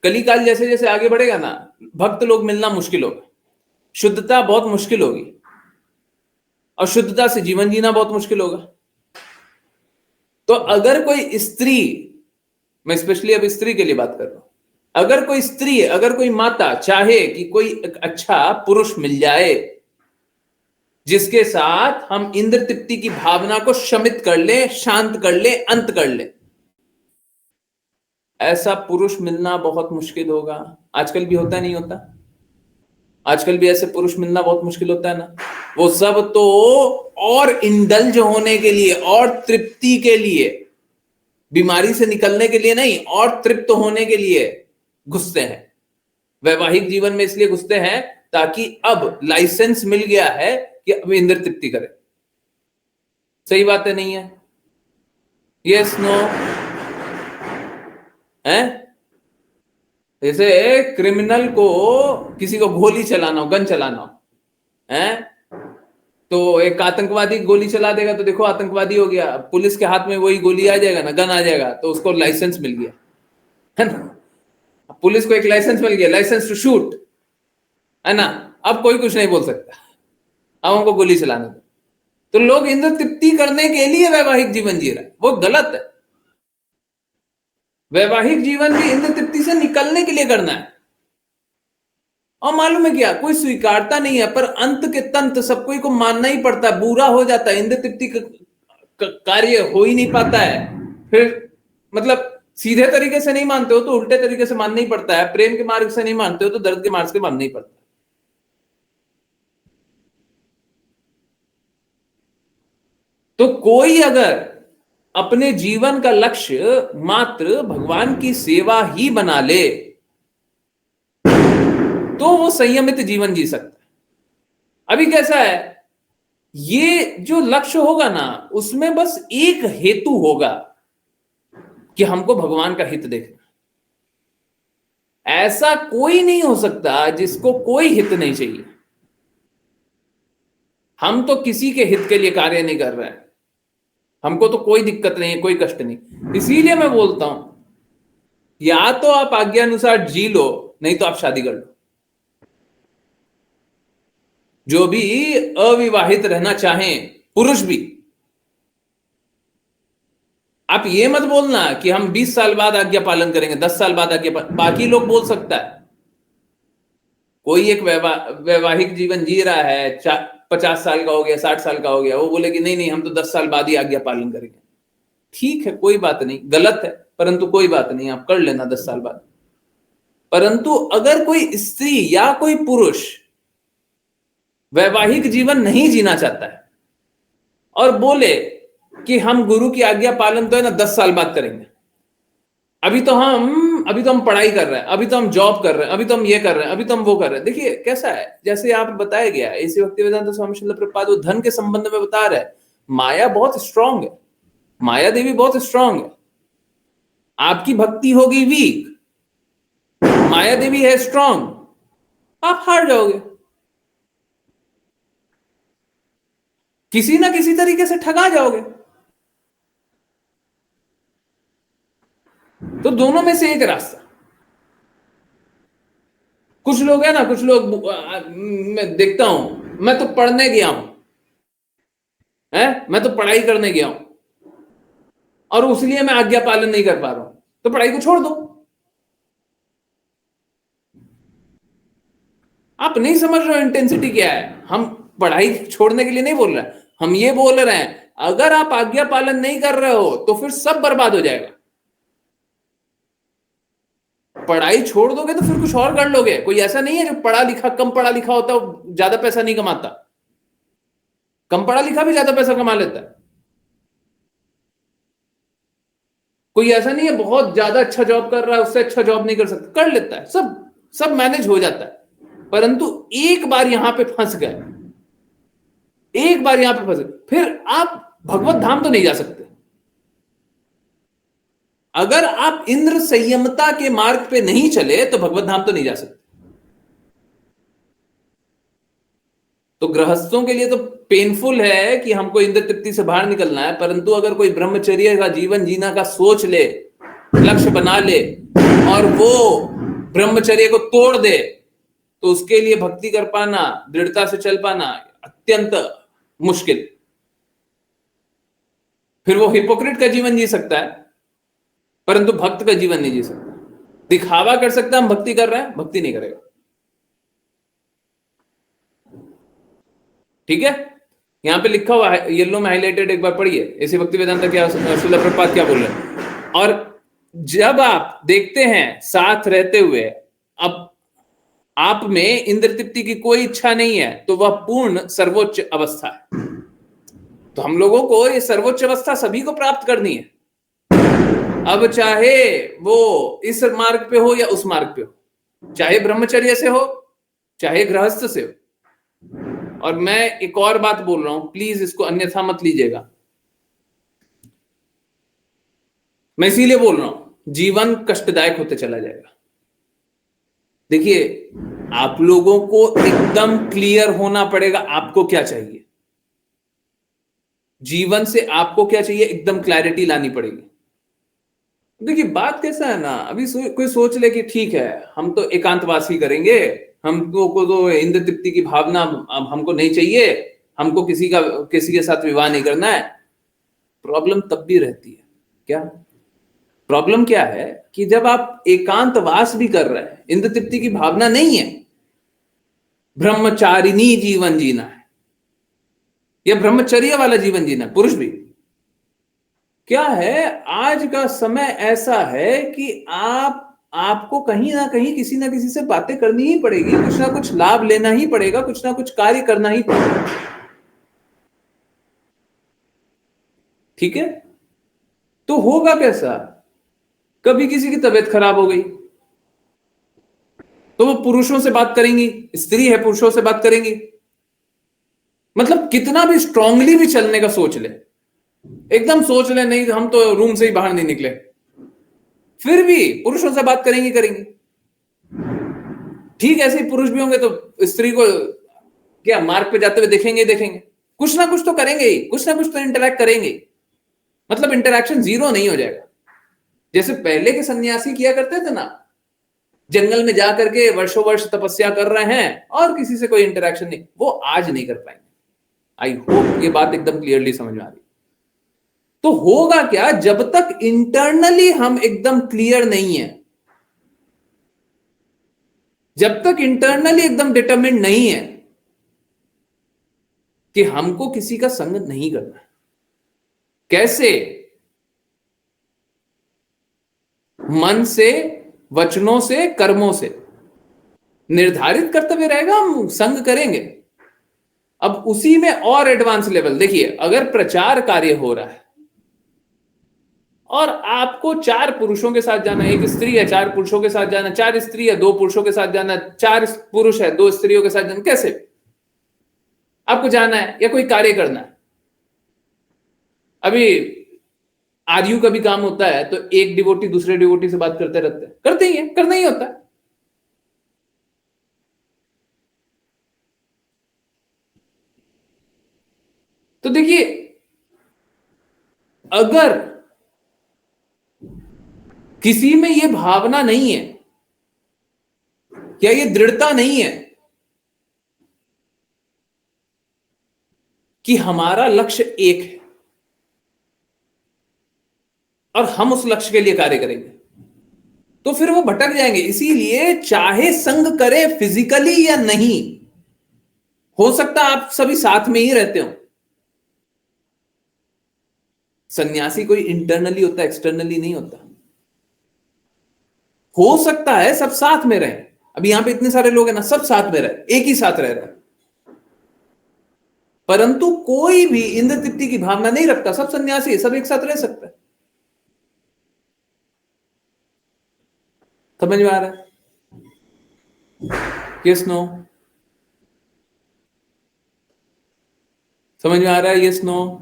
कलिकाल जैसे जैसे आगे बढ़ेगा ना, भक्त लोग मिलना मुश्किल होगा, शुद्धता बहुत मुश्किल होगी, और शुद्धता से जीवन जीना बहुत मुश्किल होगा। तो अगर कोई स्त्री, मैं स्पेशली अब स्त्री के लिए बात कर रहा हूं, अगर कोई स्त्री, अगर कोई माता चाहे कि कोई एक अच्छा पुरुष मिल जाए जिसके साथ हम इंद्र तृप्ति की भावना को शमित कर ले, शांत कर ले, अंत कर ले, ऐसा पुरुष मिलना बहुत मुश्किल होगा। आजकल भी होता नहीं होता? आजकल भी ऐसे पुरुष मिलना बहुत मुश्किल होता है ना। वो सब तो और इंडल्ज होने के लिए और तृप्ति के लिए, बीमारी से निकलने के लिए नहीं, और तृप्त होने के लिए घुसते हैं वैवाहिक जीवन में। इसलिए घुसते हैं ताकि अब लाइसेंस मिल गया है कि अब इंद्र तृप्ति करें। सही बात है, नहीं है? Yes no? है? जैसे क्रिमिनल को, किसी को गोली चलाना हो, गन चलाना हो, है? तो एक आतंकवादी गोली चला देगा तो देखो आतंकवादी हो गया, पुलिस के हाथ में वही गोली आ जाएगा ना, गन आ जाएगा, तो उसको लाइसेंस मिल गया, है ना? पुलिस को एक लाइसेंस मिल गया, लाइसेंस टू शूट, है ना? अब कोई कुछ नहीं बोल सकता, अब हमको गोली चलाने दो। तो लोग इंद्र तृप्ति करने के लिए वैवाहिक जीवन जी रहे हैं, वो गलत है। वैवाहिक जीवन भी इंद्र तृप्ति से निकलने के लिए करना है। और मालूम है क्या, कोई स्वीकारता नहीं है, पर अंत के तंत्र सब कोई को मानना ही पड़ता है, बुरा हो जाता है, इंद्र तृप्ति कार्य हो ही नहीं पाता है। फिर मतलब सीधे तरीके से नहीं मानते हो तो उल्टे तरीके से मानना ही पड़ता है, प्रेम के मार्ग से नहीं मानते हो तो दर्द के मार्ग से मानना ही पड़ता है। तो कोई अगर अपने जीवन का लक्ष्य मात्र भगवान की सेवा ही बना ले तो वो संयमित जीवन जी सकता है। अभी कैसा है, ये जो लक्ष्य होगा ना उसमें बस एक हेतु होगा कि हमको भगवान का हित देखना। ऐसा कोई नहीं हो सकता जिसको कोई हित नहीं चाहिए। हम तो किसी के हित के लिए कार्य नहीं कर रहे हैं, हमको तो कोई दिक्कत नहीं है, कोई कष्ट नहीं। इसीलिए मैं बोलता हूं या तो आप आज्ञानुसार जी लो, नहीं तो आप शादी कर लो। जो भी अविवाहित रहना चाहें, पुरुष भी, आप ये मत बोलना कि हम 20 साल बाद आज्ञा पालन करेंगे, 10 साल बाद आज्ञा पालन। बाकी लोग बोल सकता है, कोई एक वैवाहिक जीवन जी रहा है, 50 साल का हो गया, 60 साल का हो गया, वो बोले कि नहीं नहीं हम तो 10 साल बाद ही आज्ञा पालन करेंगे। ठीक है, कोई बात नहीं, गलत है परंतु कोई बात नहीं, आप कर लेना 10 साल बाद। परंतु अगर कोई स्त्री या कोई पुरुष वैवाहिक जीवन नहीं जीना चाहता है और बोले कि हम गुरु की आज्ञा पालन तो है ना 10 साल बाद करेंगे, अभी तो हम पढ़ाई कर रहे हैं, अभी तो हम जॉब कर रहे हैं, अभी तो हम ये कर रहे हैं, अभी तो हम वो कर रहे हैं। देखिए कैसा है, जैसे आप बताया गया ऐसे भक्तिवेदांत स्वामी श्रील प्रभुपाद वो धन के संबंध में बता रहे हैं, माया बहुत स्ट्रांग है, माया देवी बहुत स्ट्रांग है। आपकी भक्ति होगी वीक, माया देवी है स्ट्रांग, आप हार जाओगे, किसी ना किसी तरीके से ठगा जाओगे। तो दोनों में से एक रास्ता। कुछ लोग है ना, कुछ लोग मैं देखता हूं, मैं तो पढ़ने गया हूं, मैं तो पढ़ाई करने गया हूं और उसलिए मैं आज्ञा पालन नहीं कर पा रहा हूं, तो पढ़ाई को छोड़ दो। आप नहीं समझ रहे हो इंटेंसिटी क्या है। हम पढ़ाई छोड़ने के लिए नहीं बोल रहे, हम ये बोल रहे हैं अगर आप आज्ञा पालन नहीं कर रहे हो तो फिर सब बर्बाद हो जाएगा। पढ़ाई छोड़ दोगे तो फिर कुछ और कर लोगे। कोई ऐसा नहीं है जो पढ़ा लिखा, कम पढ़ा लिखा होता है ज्यादा पैसा नहीं कमाता, कम पढ़ा लिखा भी ज्यादा पैसा कमा लेता है। कोई ऐसा नहीं है बहुत ज्यादा अच्छा जॉब कर रहा है उससे अच्छा जॉब नहीं कर सकता, कर लेता है, सब सब मैनेज हो जाता है। परंतु एक बार यहां पे फंस गए, एक बार यहां पे फंस गए, फिर आप भगवत धाम तो नहीं जा सकते। अगर आप इंद्र संयमता के मार्ग पे नहीं चले तो भगवत धाम तो नहीं जा सकते। तो गृहस्थों के लिए तो पेनफुल है कि हमको इंद्र तृप्ति से बाहर निकलना है, परंतु अगर कोई ब्रह्मचर्य का जीवन जीना का सोच ले, लक्ष्य बना ले और वो ब्रह्मचर्य को तोड़ दे तो उसके लिए भक्ति कर पाना, दृढ़ता से चल पाना अत्यंत मुश्किल। फिर वो हिपोक्रेट का जीवन जी सकता है परंतु भक्त का जीवन नहीं जी सकता। दिखावा कर सकता है हम भक्ति कर रहे हैं, भक्ति नहीं करेगा। ठीक है, यहां पे लिखा हुआ है येलो में हाईलाइटेड, एक बार पढ़िए ऐसी भक्ति वेदांत क्या श्रील प्रभुपाद क्या बोल रहे हैं। और जब आप देखते हैं साथ रहते हुए अब आप में इंद्र तृप्ति की कोई इच्छा नहीं है तो वह पूर्ण सर्वोच्च अवस्था है। तो हम लोगों को ये सर्वोच्च अवस्था सभी को प्राप्त करनी है, अब चाहे वो इस मार्ग पे हो या उस मार्ग पे हो, चाहे ब्रह्मचर्य से हो चाहे गृहस्थ से हो। और मैं एक और बात बोल रहा हूं, प्लीज इसको अन्यथा मत लीजिएगा, मैं इसीलिए बोल रहा हूं जीवन कष्टदायक होते चला जाएगा। देखिए आप लोगों को एकदम क्लियर होना पड़ेगा आपको क्या चाहिए, जीवन से आपको क्या चाहिए, एकदम क्लैरिटी लानी पड़ेगी। देखिए बात कैसा है ना, अभी कोई सोच ले कि ठीक है हम तो एकांतवास ही करेंगे, हमको को तो इंद्र तृप्ति की भावना हमको नहीं चाहिए, हमको किसी के साथ विवाह नहीं करना है। प्रॉब्लम तब भी रहती है क्या, प्रॉब्लम क्या है कि जब आप एकांतवास भी कर रहे हैं, इंद्र तृप्ति की भावना नहीं है, ब्रह्मचारिणी जीवन जीना है या ब्रह्मचर्य वाला जीवन जीना है, पुरुष भी क्या है, आज का समय ऐसा है कि आपको कहीं ना कहीं किसी ना किसी से बातें करनी ही पड़ेगी, कुछ ना कुछ लाभ लेना ही पड़ेगा, कुछ ना कुछ कार्य करना ही पड़ेगा। ठीक है, तो होगा कैसा? कभी किसी की तबीयत खराब हो गई तो वो पुरुषों से बात करेंगी, स्त्री है पुरुषों से बात करेंगी। मतलब कितना भी स्ट्रांगली भी चलने का सोच ले, एकदम सोच ले नहीं हम तो रूम से ही बाहर नहीं निकले, फिर भी पुरुषों से बात करेंगी करेंगी। ठीक ऐसे ही पुरुष भी होंगे तो स्त्री को क्या मार्ग पे जाते हुए देखेंगे देखेंगे, कुछ ना कुछ तो करेंगे ही, कुछ ना कुछ तो इंटरेक्ट करेंगे। मतलब इंटरेक्शन जीरो नहीं हो जाएगा। जैसे पहले के सन्यासी किया करते थे ना, जंगल में जाकर के वर्षों वर्ष तपस्या कर रहे हैं और किसी से कोई इंटरेक्शन नहीं, वो आज नहीं कर पाएंगे। आई होप ये बात एकदम क्लियरली समझ में आ रही। तो होगा क्या, जब तक इंटरनली हम एकदम क्लियर नहीं है, जब तक इंटरनली एकदम डिटरमिन्ड नहीं है कि हमको किसी का संग नहीं करना है, कैसे? मन से, वचनों से, कर्मों से निर्धारित कर्तव्य रहेगा, हम संग करेंगे। अब उसी में और एडवांस लेवल देखिए, अगर प्रचार कार्य हो रहा है और आपको 4 पुरुषों के साथ जाना है, एक स्त्री है 4 पुरुषों के साथ जाना, 4 स्त्री है 2 पुरुषों के साथ जाना, 4 पुरुष है 2 स्त्रियों के साथ जाना, कैसे आपको जाना है या कोई कार्य करना है? अभी आरयू का भी काम होता है तो एक डिवोटी दूसरे डिवोटी से बात करते रहते हैं, करते ही है, करना ही होता है। तो देखिए, अगर किसी में यह भावना नहीं है या ये दृढ़ता नहीं है कि हमारा लक्ष्य एक है और हम उस लक्ष्य के लिए कार्य करेंगे, तो फिर वो भटक जाएंगे। इसीलिए चाहे संग करे फिजिकली या नहीं, हो सकता है आप सभी साथ में ही रहते हो। सन्यासी कोई इंटरनली होता है, एक्सटर्नली नहीं होता। हो सकता है सब साथ में रहे, अभी यहां पे इतने सारे लोग हैं ना, सब साथ में रहे, एक ही साथ रह रहे, परंतु कोई भी इंद्र तृप्ति की भावना नहीं रखता। सब सन्यासी, सब एक साथ रह सकता है। समझ में आ रहा है? Yes no? समझ में आ रहा है? Yes no?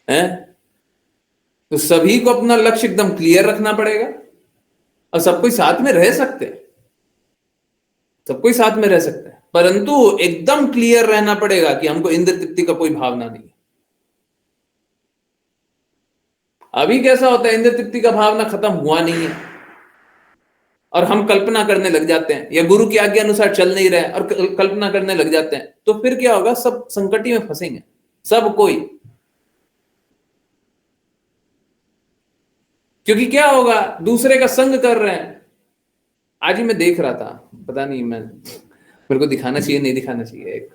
है? तो सभी को अपना लक्ष्य एकदम क्लियर रखना पड़ेगा और सब कोई साथ में रह सकते हैं, सब कोई साथ में रह सकते हैं, परंतु एकदम क्लियर रहना पड़ेगा कि हमको इंद्र तृप्ति का कोई भावना नहीं। अभी कैसा होता है, इंद्र तृप्ति का भावना खत्म हुआ नहीं है और हम कल्पना करने लग जाते हैं या गुरु की आज्ञा अनुसार चल नहीं रहे और कल्पना करने लग जाते हैं, तो फिर क्या होगा, सब संकट में फंसेंगे, सब कोई। क्योंकि क्या होगा, दूसरे का संग कर रहे हैं। आज ही मैं देख रहा था, पता नहीं मेरे को दिखाना चाहिए नहीं दिखाना चाहिए, एक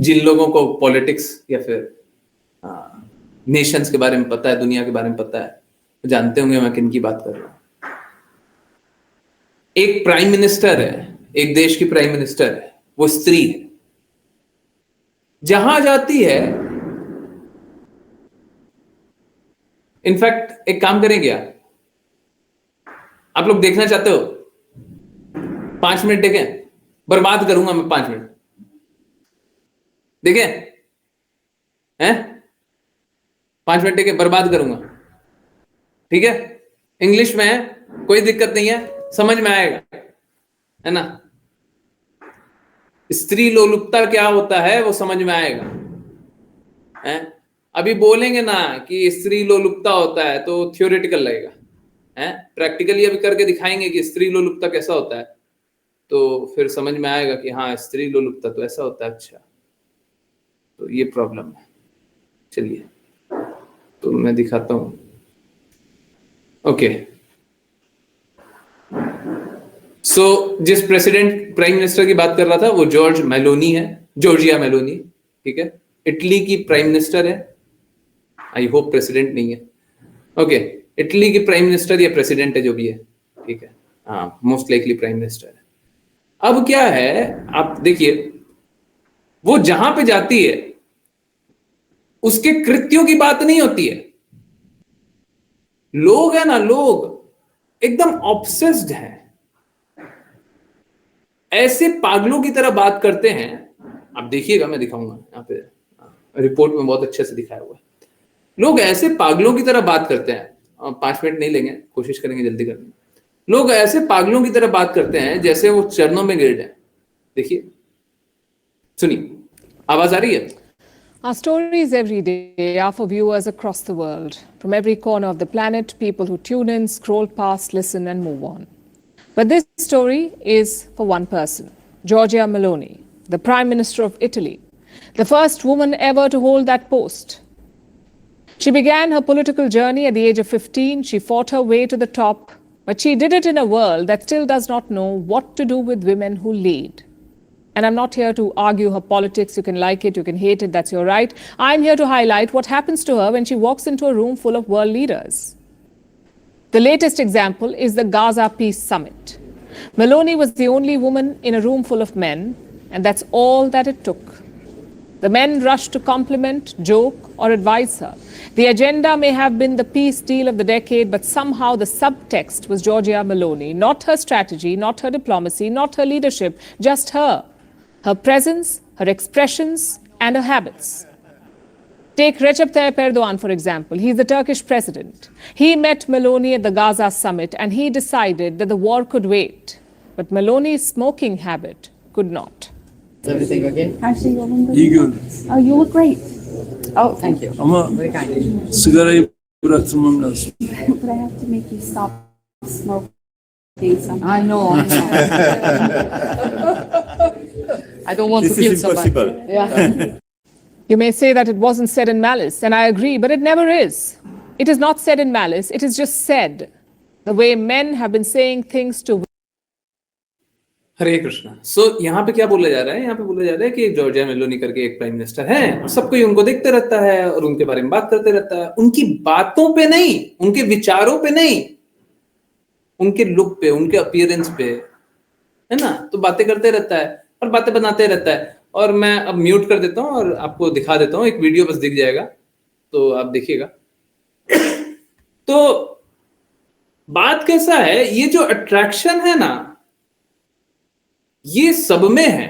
जिन लोगों को पॉलिटिक्स या फिर नेशंस के बारे में पता है, दुनिया के बारे में पता है, जानते होंगे मैं किन की बात कर रहा हूं। एक प्राइम मिनिस्टर है, एक देश की प्राइम मिनिस्टर है, वो स्त्री है। जहां जाती है, इनफैक्ट एक काम करें क्या, आप लोग देखना चाहते हो? 5 मिनट देखें, बर्बाद करूंगा मैं 5 मिनट, देखें हैं? 5 मिनट देखें, बर्बाद करूंगा, ठीक है? इंग्लिश में है, कोई दिक्कत नहीं है, समझ में आएगा, है ना? स्त्री लोलुपता क्या होता है वो समझ में आएगा, है? अभी बोलेंगे ना कि स्त्री लोलुपता होता है तो थियोरेटिकल लगेगा, है? प्रैक्टिकली अभी करके दिखाएंगे कि स्त्री लोलुपता कैसा होता है, तो फिर समझ में आएगा कि हाँ स्त्री लोलुपता तो ऐसा होता है। अच्छा, तो ये प्रॉब्लम है। चलिए तो मैं दिखाता हूं। ओके, सो जिस प्रेसिडेंट प्राइम मिनिस्टर की बात कर रहा था वो जॉर्ज मेलोनी है, जॉर्जिया मेलोनी, ठीक है? इटली की प्राइम मिनिस्टर है, आई होप प्रेसिडेंट नहीं है। ओके, इटली की प्राइम मिनिस्टर या प्रेसिडेंट है जो भी है, ठीक है? हाँ, मोस्ट लाइकली प्राइम मिनिस्टर है। अब क्या है, आप देखिए, वो जहां पे जाती है उसके कृत्यों की बात नहीं होती है। लोग है ना, लोग एकदम ऑब्सेस्ड हैं, ऐसे पागलों की तरह बात करते हैं। आप देखिएगा, मैं दिखाऊंगा यहाँ पे, रिपोर्ट में बहुत अच्छे से दिखाया हुआ है। लोग ऐसे पागलों की तरह बात करते हैं, 5 मिनट नहीं लेंगे, कोशिश करेंगे जल्दी करने की। लोग ऐसे पागलों की तरह बात करते हैं जैसे वो चरणों में गिर जाए। देखिए, सुनिए, आवाज आ रही है? Our stories every day are for viewers across the world. From every corner of the planet, people who tune in, scroll past, listen, and move on. But this story is for one person, Giorgia Meloni, the Prime Minister of Italy, the first woman ever to hold that post. She began her political journey at the age of 15. She fought her way to the top, but she did it in a world that still does not know what to do with women who lead. And I'm not here to argue her politics. You can like it, you can hate it, that's your right. I'm here to highlight what happens to her when she walks into a room full of world leaders. The latest example is the Gaza Peace Summit. Meloni was the only woman in a room full of men, and that's all that it took. The men rushed to compliment, joke, or advise her. The agenda may have been the peace deal of the decade, but somehow the subtext was Giorgia Meloni. Not her strategy, not her diplomacy, not her leadership, just her. Her presence, her expressions, and her habits. Take Recep Tayyip Erdogan, for example. He's the Turkish president. He met Meloni at the Gaza summit, and he decided that the war could wait. But Meloni's smoking habit could not. Is everything okay? Actually, you're Linda. İyi görünüyor. Oh, you look great. Oh, thank you. Ama Very kind. sigarayı bıraktırmam lazım. But I have to make you stop smoking. I know. I don't want This to kill is somebody. impossible. Yeah. You may say that it wasn't said in malice, and I agree, but it never is. It is not said in malice, it is just said. The way men have been saying things to हरे कृष्णा। सो यहाँ पे क्या बोला जा रहा है? यहाँ पे बोला जा रहा है कि जॉर्जिया मेलोनी करके एक प्राइम मिनिस्टर है और सब कोई उनको देखते रहता है और उनके बारे में बात करते रहता है। उनकी बातों पे नहीं, उनके विचारों पे नहीं, उनके लुक पे, उनके अपीयरेंस पे, है ना, तो बातें करते रहता है और बातें बनाते रहता है। और मैं अब म्यूट कर देता हूँ और आपको दिखा देता हूँ, एक वीडियो बस दिख जाएगा तो आप देखिएगा। तो बात कैसा है, ये जो अट्रैक्शन है ना, ये सब में है,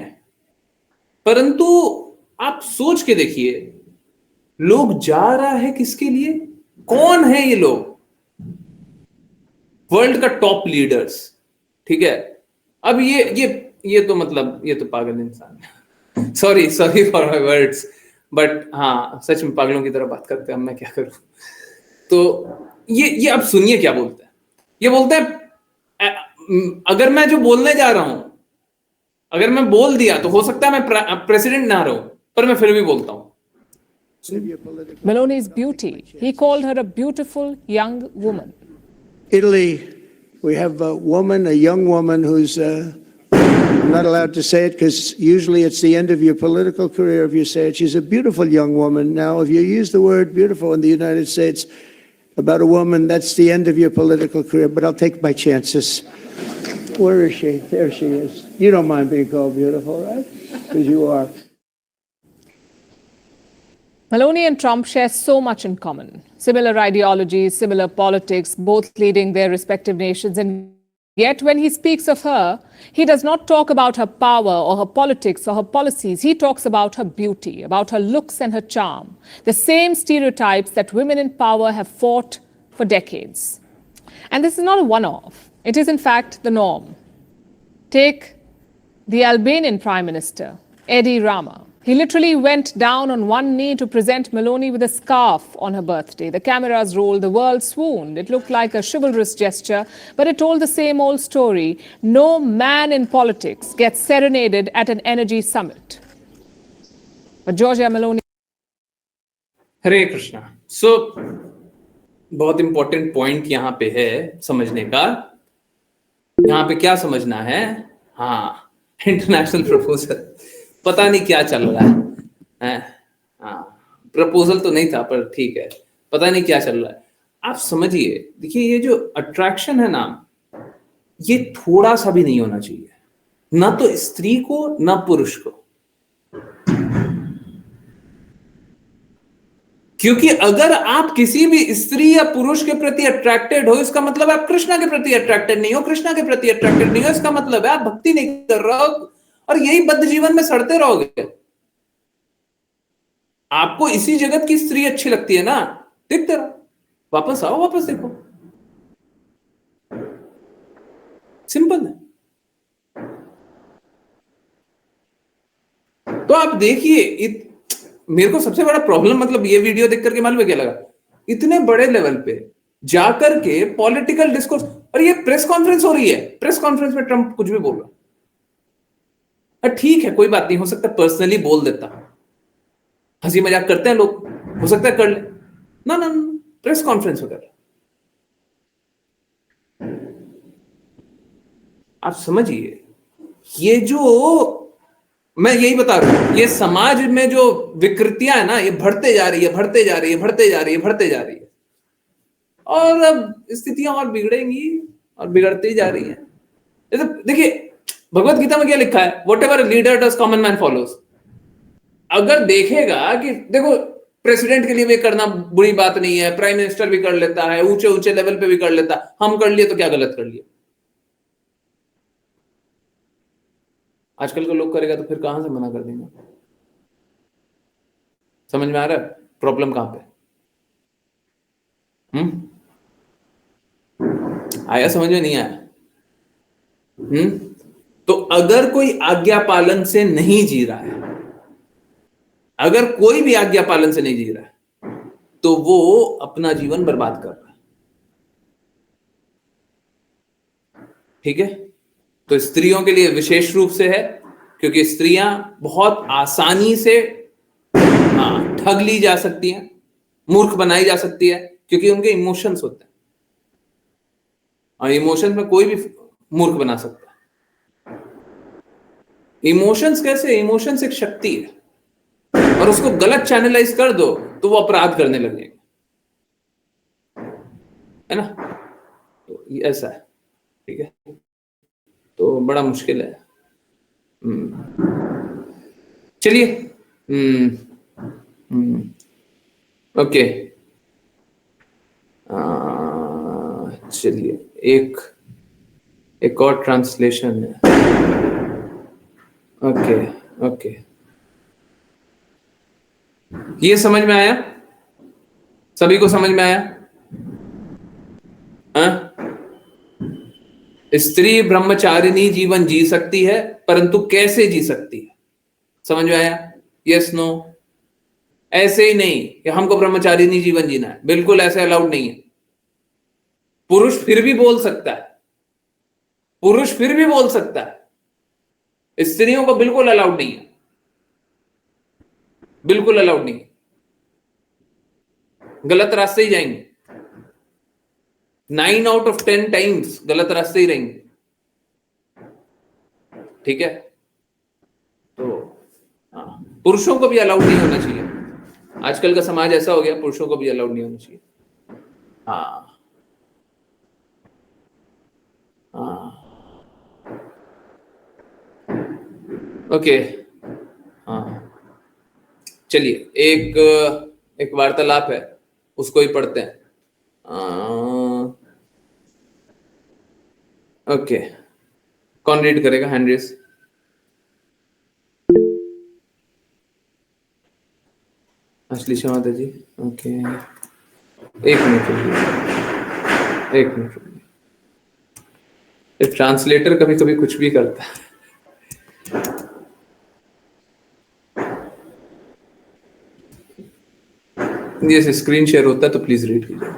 परंतु आप सोच के देखिए, लोग जा रहा है किसके लिए? कौन है ये लोग? वर्ल्ड का टॉप लीडर्स, ठीक है। अब ये तो मतलब ये तो पागल इंसान है। Sorry for my words, but हाँ, सच में पागलों की तरह बात करते हैं। अब मैं क्या करूं? तो ये अब सुनिए क्या बोलते हैं। ये बोलते हैं अगर मैं जो बोलने जा रहा हूं, अगर मैं बोल दिया तो हो सकता है मैं प्रेसिडेंट ना रहूं, पर मैं फिर भी बोलता हूं। Meloni's beauty. He called her a beautiful young woman. Italy, we have a woman, a young woman who's I'm not allowed to say it because usually it's the end of your political career if you say it. She's a beautiful young woman. Now, if you use the word beautiful in the United States about a woman, that's the end of your political career, but I'll take my chances. Where is she? There she is. You don't mind being called beautiful, right? Because you are. Meloni and Trump share so much in common. Similar ideologies, similar politics, both leading their respective nations. And yet when he speaks of her, he does not talk about her power or her politics or her policies. He talks about her beauty, about her looks and her charm. The same stereotypes that women in power have fought for decades. And this is not a one-off. It is in fact the norm. Take the Albanian Prime Minister, Edi Rama. He literally went down on one knee to present Meloni with a scarf on her birthday. The cameras rolled, the world swooned. It looked like a chivalrous gesture, but it told the same old story. No man in politics gets serenaded at an energy summit. But Giorgia Meloni... हरे कृष्णा। सो बहुत important point यहाँ पे है समझने का। यहाँ पे क्या समझना है? हाँ, इंटरनेशनल प्रपोजल, पता नहीं क्या चल रहा है। हाँ, प्रपोजल तो नहीं था, पर ठीक है, पता नहीं क्या चल रहा है। आप समझिए, देखिए, ये जो अट्रैक्शन है ना, ये थोड़ा सा भी नहीं होना चाहिए, ना तो स्त्री को ना पुरुष को। क्योंकि अगर आप किसी भी स्त्री या पुरुष के प्रति अट्रैक्टेड हो, इसका मतलब आप कृष्णा के प्रति अट्रैक्टेड नहीं हो, कृष्णा के प्रति अट्रैक्टेड नहीं हो, इसका मतलब है आप भक्ति नहीं कर रहे हो और यही बद्ध जीवन में सड़ते रहोगे। आपको इसी जगत की स्त्री अच्छी लगती है ना, देखते रहो, वापस आओ, वापस देखो, सिंपल है। तो आप देखिए, मेरे को सबसे बड़ा प्रॉब्लम मतलब ये वीडियो देख करके मालूम है क्या लगा, इतने बड़े लेवल पे जाकर के पॉलिटिकल डिस्कोर्स, और ये प्रेस कॉन्फ्रेंस हो रही है, प्रेस कॉन्फ्रेंस में ट्रंप कुछ भी बोल रहा। ठीक है, कोई बात नहीं, हो सकता है पर्सनली बोल देता, हंसी मजाक करते हैं लोग, हो सकता है कर ले, ना ना, प्रेस कॉन्फ्रेंस वगैरह। आप समझिए, ये जो मैं यही बता रहा हूं, ये समाज में जो विकृतियां है ना, ये बढ़ते जा रही है, बढ़ते जा रही है, बढ़ते जा रही है, बढ़ते जा रही है, और अब स्थितियां और बिगड़ेंगी और बिगड़ती जा रही है। जैसे देखिए, भगवत गीता में क्या लिखा है, what ever leader does common man follows. अगर देखेगा कि देखो, प्रेसिडेंट के लिए भी करना बुरी बात नहीं है, प्राइम मिनिस्टर भी कर लेता है, ऊंचे ऊंचे लेवल पे भी कर लेता है, हम कर लिए तो क्या गलत कर लिया। आजकल के लोग करेगा तो फिर कहां से मना कर देंगे। समझ में आ रहा है प्रॉब्लम कहां पे? आया समझ में? नहीं आया? तो अगर कोई आज्ञा पालन से नहीं जी रहा है, अगर कोई भी आज्ञा पालन से नहीं जी रहा है, तो वो अपना जीवन बर्बाद कर रहा है। ठीक है? तो स्त्रियों के लिए विशेष रूप से है, क्योंकि स्त्रियां बहुत आसानी से ठग ली जा सकती हैं, मूर्ख बनाई जा सकती है, क्योंकि उनके इमोशंस होते हैं, और इमोशंस में कोई भी मूर्ख बना सकता है। इमोशंस कैसे? इमोशंस एक शक्ति है, और उसको गलत चैनलाइज कर दो तो वो अपराध करने लगेंगे, है ना? तो ये ऐसा है। ठीक है, तो बड़ा मुश्किल है। चलिए, ओके, चलिए, एक और ट्रांसलेशन है। ओके ओके, ये समझ में आया? सभी को समझ में आया? स्त्री ब्रह्मचारिणी जीवन जी सकती है, परंतु कैसे जी सकती है? समझ में आया? Yes no? ऐसे ही नहीं कि हमको ब्रह्मचारिणी जीवन जीना है, बिल्कुल ऐसे अलाउड नहीं है। पुरुष फिर भी बोल सकता है, पुरुष फिर भी बोल सकता है, स्त्रियों को बिल्कुल अलाउड नहीं है, बिल्कुल अलाउड नहीं है, गलत रास्ते ही जाएंगे। 9 out of 10 टाइम्स गलत रास्ते ही रहेंगे। ठीक है? तो पुरुषों को भी अलाउड नहीं होना चाहिए। आजकल का समाज ऐसा हो गया, पुरुषों को भी अलाउड नहीं होना चाहिए। ओके, चलिए, एक वार्तालाप है, उसको ही पढ़ते हैं। ओके, कौन रीड करेगा? Hand raise. अश्लीषा माता जी, ओके, एक मिनट रुकिए। ट्रांसलेटर कभी कभी कुछ भी करता है। जैसे स्क्रीन शेयर होता है तो प्लीज रीड कीजिए।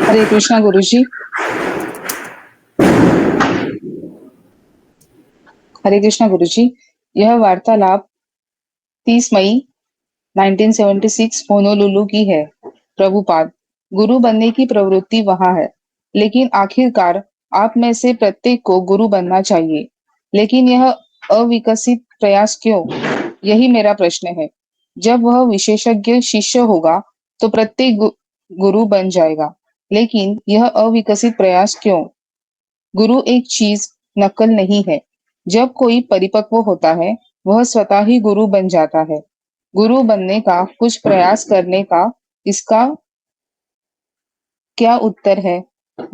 हरे कृष्णा गुरुजी। हरे कृष्णा गुरुजी, यह वार्तालाप 30 मई 1976 होनोलुलु की है। प्रभुपाद, गुरु बनने की प्रवृत्ति वहां है, लेकिन आखिरकार आप में से प्रत्येक को गुरु बनना चाहिए, लेकिन यह अविकसित प्रयास क्यों? यही मेरा प्रश्न है। जब वह विशेषज्ञ शिष्य होगा तो प्रत्येक गुरु बन जाएगा, लेकिन यह अविकसित प्रयास क्यों? गुरु एक चीज नकल नहीं है। जब कोई परिपक्व होता है, वह स्वतः ही गुरु बन जाता है। गुरु बनने का कुछ प्रयास करने का इसका क्या उत्तर है?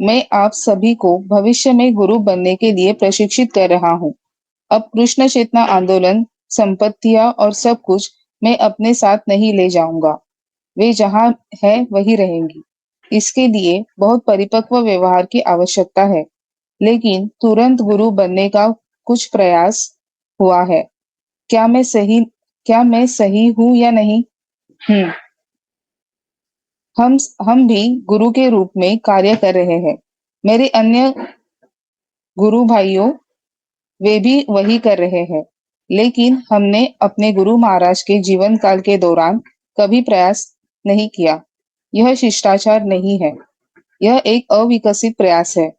मैं आप सभी को भविष्य में गुरु बनने के लिए प्रशिक्षित कर रहा हूँ। अब कृष्ण चेतना आंदोलन, संपत्तियां और सब कुछ मैं अपने साथ नहीं ले जाऊंगा। वे जहाँ है वही रहेंगी। इसके लिए बहुत परिपक्व व्यवहार की आवश्यकता है, लेकिन तुरंत गुरु बनने का कुछ प्रयास हुआ है। क्या मैं सही हूँ या नहीं? हम्म, हम भी गुरु के रूप में कार्य कर रहे हैं। मेरे अन्य गुरु भाइयों, वे भी वही कर रहे हैं, लेकिन हमने अपने गुरु महाराज के जीवन काल के दौरान कभी प्रयास नहीं किया। यह शिष्टाचार नहीं है, यह एक अविकसित प्रयास है,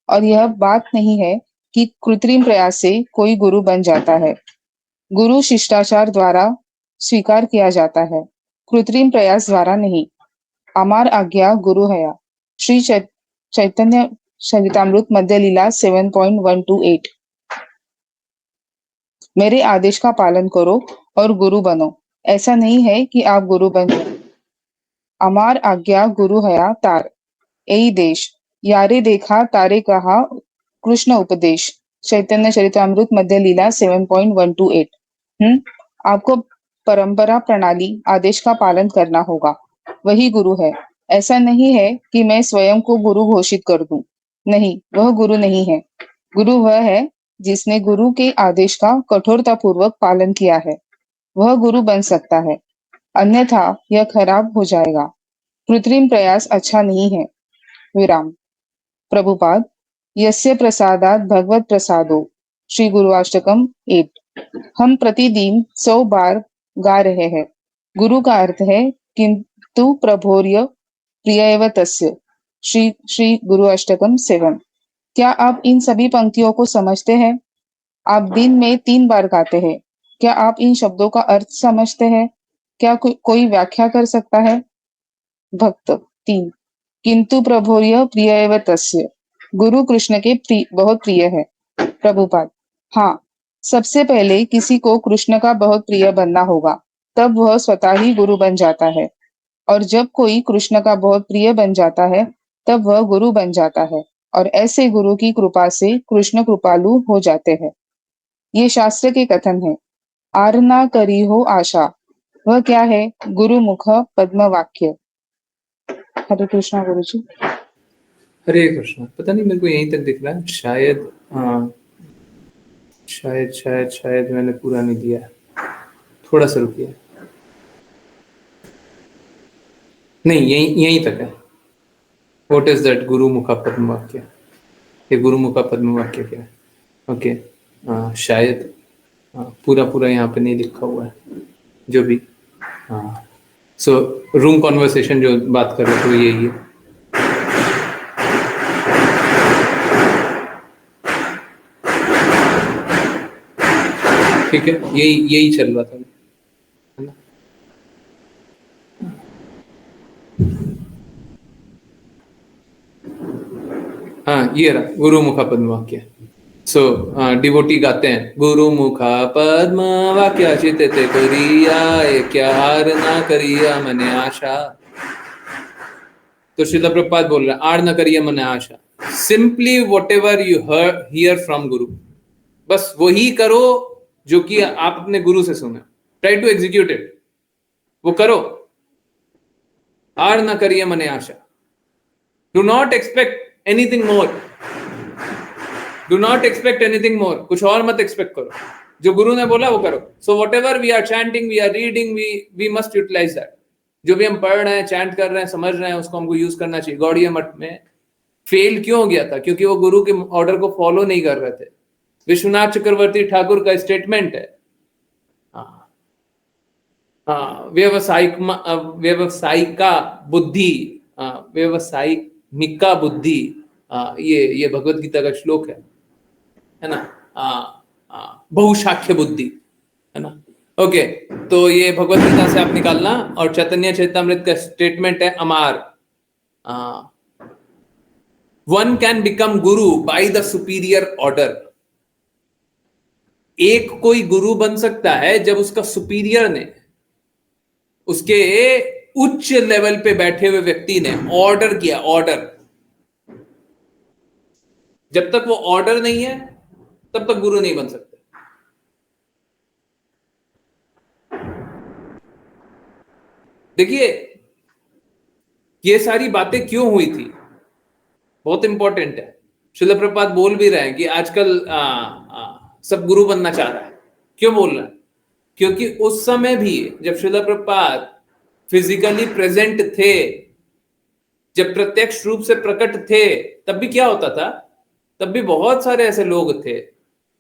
और यह बात नहीं है कि कृत्रिम प्रयास से कोई गुरु बन जाता है। गुरु शिष्टाचार द्वारा स्वीकार किया जाता है, कृत्रिम प्रयास द्वारा नहीं। अमार आज्ञा गुरु हया। श्री चैतन्य चरितामृत मध्य लीला 7.128। मेरे आदेश का पालन करो और गुरु बनो। ऐसा नहीं है कि आप गुरु बन जाए। अमार आज्ञा गुरु हया तार यही देश यारे देखा तारे कहा कृष्ण उपदेश। चैतन्य चरितामृत मध्य लीला 7.128। आपको परंपरा प्रणाली आदेश का पालन करना होगा, वही गुरु है। ऐसा नहीं है कि मैं स्वयं को गुरु घोषित कर दूं। नहीं, वह गुरु नहीं है। गुरु वह है जिसने गुरु के आदेश का कठोरतापूर्वक पालन किया है, वह गुरु बन सकता है, अन्यथा यह खराब हो जाएगा। कृत्रिम प्रयास अच्छा नहीं है। विराम। प्रभुपाद। यस्य प्रसादात भगवत प्रसादो। श्री गुरुअष्टकम 8। हम प्रतिदिन 100 बार गा रहे हैं। गुरु का अर्थ है किंतु प्रभोर्य प्रियैव तस्य। श्री गुरु अष्टकम 7। क्या आप इन सभी पंक्तियों को समझते हैं? आप दिन में 3 बार गाते हैं। क्या आप इन शब्दों का अर्थ समझते हैं? क्या कोई व्याख्या कर सकता है? भक्त। 3। किंतु प्रभोर्य प्रियैव तस्य। गुरु कृष्ण के बहुत प्रिय है। प्रभुपाद। हाँ, सबसे पहले किसी को कृष्ण का बहुत प्रिय बनना होगा, तब वह स्वतः ही गुरु बन जाता है। और जब कोई कृष्ण का बहुत प्रिय बन जाता है, तब वह गुरु बन जाता है, और ऐसे गुरु की कृपा से कृष्ण कृपालु हो जाते हैं। ये शास्त्र के कथन है। आर ना करी हो आशा। वह क्या है? गुरुमुख पद्म वाक्य। हरे कृष्णा गुरु जी। हरे कृष्ण। पता नहीं, मेरे को यहीं तक दिख रहा है। शायद शायद मैंने पूरा नहीं दिया। थोड़ा सा रुकिए। नहीं, यहीं तक है। व्हाट इज दैट गुरुमुखा पद्म वाक्य? ये गुरुमुखा पद्म वाक्य क्या है? ओके, शायद पूरा यहाँ पे नहीं लिखा हुआ है, जो भी। सो रूम कॉन्वर्सेशन जो बात कर रहे थे वो यही है। ठीक है, यही चल रहा था, है ना? हाँ, ये रहा गुरुमुखा पद्म वाक्य। सो डिवोटी गाते हैं, गुरुमुखा पद्म वाक्य चिते करिया क्या हार ना करिया मने आशा। तो श्रील प्रभुपाद बोल रहे हैं, आर ना करिए मने आशा। Simply whatever you hear from गुरु, बस वही करो जो कि आप अपने गुरु से सुने। ट्राई टू एग्जीक्यूट इट, वो करो। आर ना करिए मने आशा। Do not expect anything more. Do not expect anything more. कुछ और मत एक्सपेक्ट करो, जो गुरु ने बोला वो करो। So whatever we are chanting, we are reading, we must utilise that. जो भी हम पढ़ रहे हैं, चैंट कर रहे हैं, समझ रहे हैं, उसको हमको यूज करना चाहिए। गौड़िया मठ में फेल क्यों हो गया था? क्योंकि वो गुरु के ऑर्डर को फॉलो नहीं कर रहे थे। विश्वनाथ चक्रवर्ती ठाकुर का स्टेटमेंट है, व्यवसायिका बुद्धि, व्यवसायिका बुद्धि, ये भगवत गीता का श्लोक है ना? बहुशाख्य बुद्धि, है ना? ओके, तो ये भगवत गीता से आप निकालना। और चैतन्य चैतामृत का स्टेटमेंट है अमार, one can become Guru by the superior order. एक कोई गुरु बन सकता है जब उसका सुपीरियर ने, उसके उच्च लेवल पे बैठे हुए व्यक्ति ने ऑर्डर किया, ऑर्डर। जब तक वो ऑर्डर नहीं है तब तक गुरु नहीं बन सकते। देखिए ये सारी बातें क्यों हुई थी, बहुत इंपॉर्टेंट है। श्रील प्रभुपाद बोल भी रहे हैं कि आजकल सब गुरु बनना चाह रहा है। क्यों बोल रहा है? क्योंकि उस समय भी जब श्रील प्रभुपाद फिजिकली प्रेजेंट थे, जब प्रत्यक्ष रूप से प्रकट थे, तब भी क्या होता था? तब भी बहुत सारे ऐसे लोग थे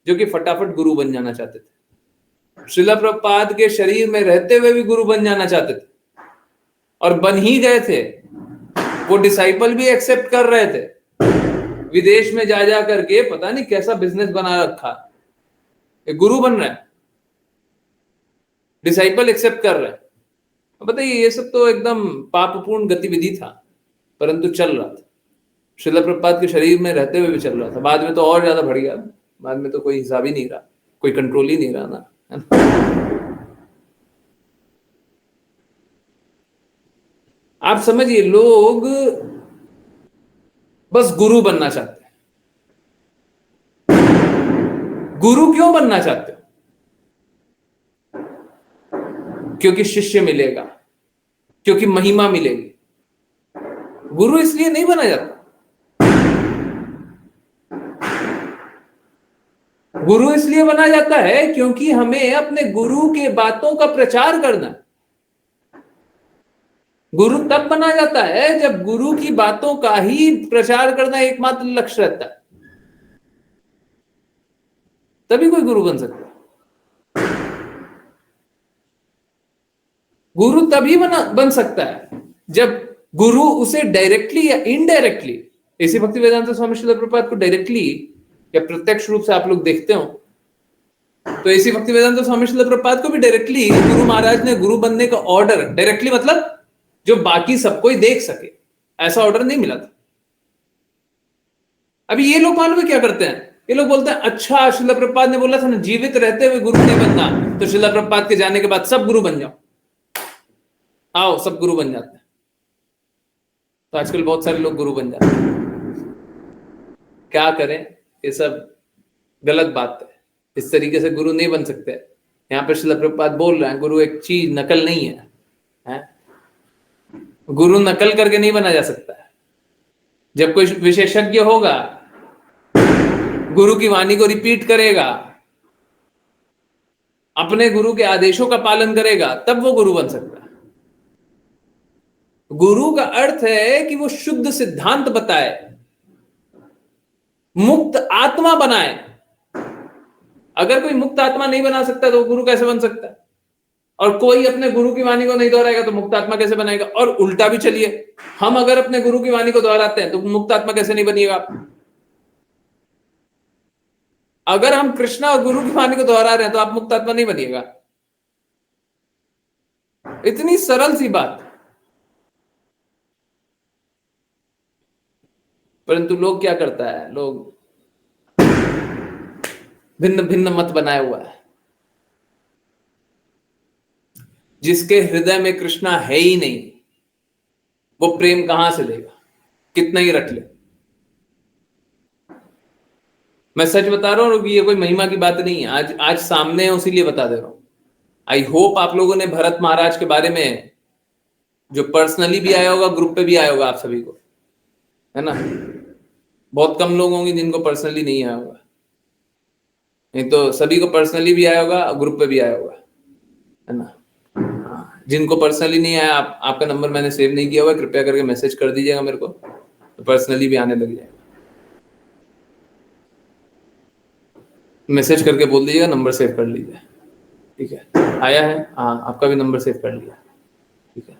जो कि फटाफट गुरु बन जाना चाहते थे। श्रील प्रभुपाद के शरीर में रहते हुए भी गुरु बन जाना चाहते थे और बन ही गए थे। वो डिसाइपल भी एक्सेप्ट कर रहे थे। विदेश में जा करके पता नहीं कैसा बिजनेस बना रखा, एक गुरु बन रहा है, डिसाइपल एक्सेप्ट कर रहे हैं। बताइए, ये सब तो एकदम पापपूर्ण गतिविधि था, परंतु चल रहा था। श्रील प्रभुपाद के शरीर में रहते हुए भी चल रहा था। बाद में तो और ज्यादा बढ़ गया। बाद में तो कोई हिसाब ही नहीं रहा, कोई कंट्रोल ही नहीं रहा ना, है ना? आप समझिए, लोग बस गुरु बनना चाहते हैं। गुरु क्यों बनना चाहते हो? क्योंकि शिष्य मिलेगा, क्योंकि महिमा मिलेगी। गुरु इसलिए नहीं बना जाता। गुरु इसलिए बना जाता है क्योंकि हमें अपने गुरु के बातों का प्रचार करना है। गुरु तब बना जाता है जब गुरु की बातों का ही प्रचार करना एकमात्र लक्ष्य रहता है, तभी कोई गुरु बन सकता है। गुरु तभी बन सकता है जब गुरु उसे डायरेक्टली या इनडायरेक्टली, ऐसी भक्ति वेदांत स्वामी श्रील प्रभुपाद को डायरेक्टली या प्रत्यक्ष रूप से आप लोग देखते हो, तो ऐसी भक्ति वेदांत स्वामी श्रील प्रभुपाद को भी डायरेक्टली गुरु महाराज ने गुरु बनने का ऑर्डर, डायरेक्टली मतलब जो बाकी सबको ही देख सके, ऐसा ऑर्डर नहीं मिला था। अभी ये लोग मालूम है क्या करते हैं? ये लोग बोलते हैं, अच्छा श्रील प्रभुपाद ने बोला था ना जीवित रहते हुए गुरु नहीं बनना, तो श्रील प्रभुपाद के जाने के बाद सब गुरु बन जाओ, आओ सब गुरु बन जाते हैं। तो आजकल बहुत सारे लोग गुरु बन जाते हैं। क्या करें? ये सब गलत बात है। इस तरीके से गुरु नहीं बन सकते। यहाँ पर श्रील प्रभुपाद बोल रहे हैं गुरु एक चीज, नकल नहीं है, है? गुरु नकल करके नहीं बना जा सकता है। जब कोई विशेषज्ञ होगा, गुरु की वाणी को रिपीट करेगा, अपने गुरु के आदेशों का पालन करेगा, तब वो गुरु बन सकता है। गुरु का अर्थ है कि वो शुद्ध सिद्धांत बताए, मुक्त आत्मा बनाए। अगर कोई मुक्त आत्मा नहीं बना सकता तो गुरु कैसे बन सकता है? और कोई अपने गुरु की वाणी को नहीं दोहराएगा तो मुक्त आत्मा कैसे बनाएगा? और उल्टा भी चलिए, हम अगर अपने गुरु की वाणी को दोहराते हैं तो मुक्त आत्मा कैसे नहीं बनिएगा आप? अगर हम कृष्णा और गुरु की वाणी को दोहरा रहे हैं तो आप मुक्त आत्मा नहीं बनिएगा। इतनी सरल सी बात, परंतु लोग क्या करता है, लोग भिन्न भिन्न मत बनाए हुआ है। जिसके हृदय में कृष्णा है ही नहीं, वो प्रेम कहां से लेगा, कितना ही रट ले। मैं सच बता रहा हूं कि ये कोई महिमा की बात नहीं है, आज सामने है इसीलिए बता दे रहा हूं। आई होप आप लोगों ने भरत महाराज के बारे में, जो पर्सनली भी आया होगा, ग्रुप पे भी आया होगा, आप सभी को, है ना? बहुत कम लोग होंगे जिनको पर्सनली नहीं आया होगा, नहीं तो सभी को पर्सनली भी आया होगा, ग्रुप पे भी आया होगा, है ना? जिनको पर्सनली नहीं आया, आपका नंबर मैंने सेव नहीं किया हुआ, कृपया करके मैसेज कर दीजिएगा मेरे को, तो पर्सनली भी आने लग जाएगा। मैसेज करके बोल दीजिएगा नंबर सेव कर लीजिए, ठीक है? आया है? हाँ, आपका भी नंबर सेव कर लिया, ठीक है?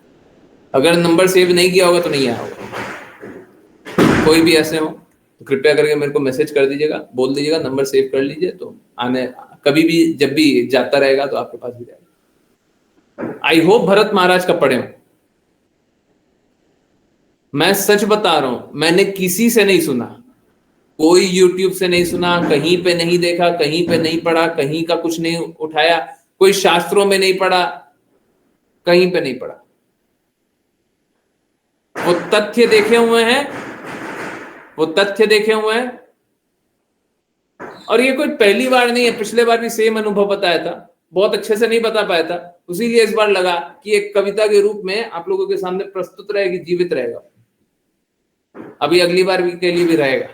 अगर नंबर सेव नहीं किया होगा तो नहीं आया होगा। कोई भी ऐसे हो तो कृपया करके मेरे को मैसेज कर दीजिएगा, बोल दीजिएगा नंबर सेव कर लीजिए, तो आने कभी भी जब भी जाता रहेगा तो आपके पास भी जाएगा। आई होप भरत महाराज का पढ़े हो। मैं सच बता रहा हूं, मैंने किसी से नहीं सुना, कोई YouTube से नहीं सुना, कहीं पे नहीं देखा, कहीं पे नहीं पढ़ा, कहीं का कुछ नहीं उठाया, कोई शास्त्रों में नहीं पढ़ा, कहीं पे नहीं पढ़ा। वो तथ्य देखे हुए हैं, वो तथ्य देखे हुए हैं। और ये कोई पहली बार नहीं है, पिछले बार भी सेम अनुभव बताया था, बहुत अच्छे से नहीं बता पाया था, उसीलिए इस बार लगा कि एक कविता के रूप में आप लोगों के सामने प्रस्तुत रहेगी, जीवित रहेगा। अभी अगली बार भी के लिए भी रहेगा,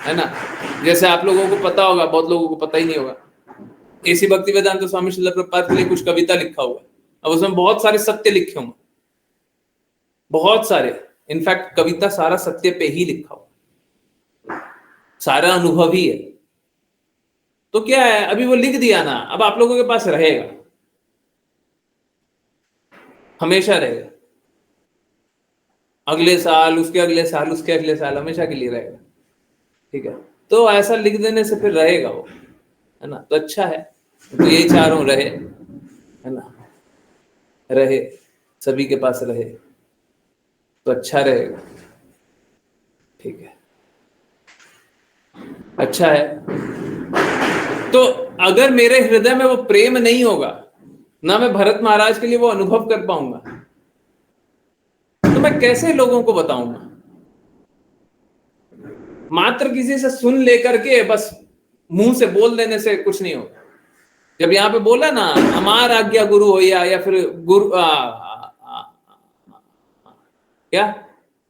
है ना। जैसे आप लोगों को पता होगा, बहुत लोगों को पता ही नहीं होगा, एसी भक्तिवेदांत स्वामी श्रील प्रभुपाद के लिए कुछ कविता लिखा हुआ है। अब उसमें बहुत सारे सत्य लिखे होंगे, बहुत सारे, इनफैक्ट कविता सारा सत्य पे ही लिखा हुआ, सारा अनुभव ही है। तो क्या है, अभी वो लिख दिया ना, अब आप लोगों के पास रहेगा, हमेशा रहेगा, अगले साल, उसके अगले साल, उसके अगले साल, हमेशा के लिए रहेगा। ठीक है, तो ऐसा लिख देने से फिर रहेगा वो, है ना। तो अच्छा है, तो यही चाह रहा हूं, रहे, है ना, रहे, सभी के पास रहे तो अच्छा रहेगा। ठीक है, अच्छा है। तो अगर मेरे हृदय में वो प्रेम नहीं होगा ना, मैं भरत महाराज के लिए वो अनुभव कर पाऊंगा, तो मैं कैसे लोगों को बताऊंगा। मात्र किसी से सुन लेकर के बस मुंह से बोल देने से कुछ नहीं होगा। जब यहाँ पे बोला ना, हमार आज्ञा गुरु हो, या फिर गुरु क्या,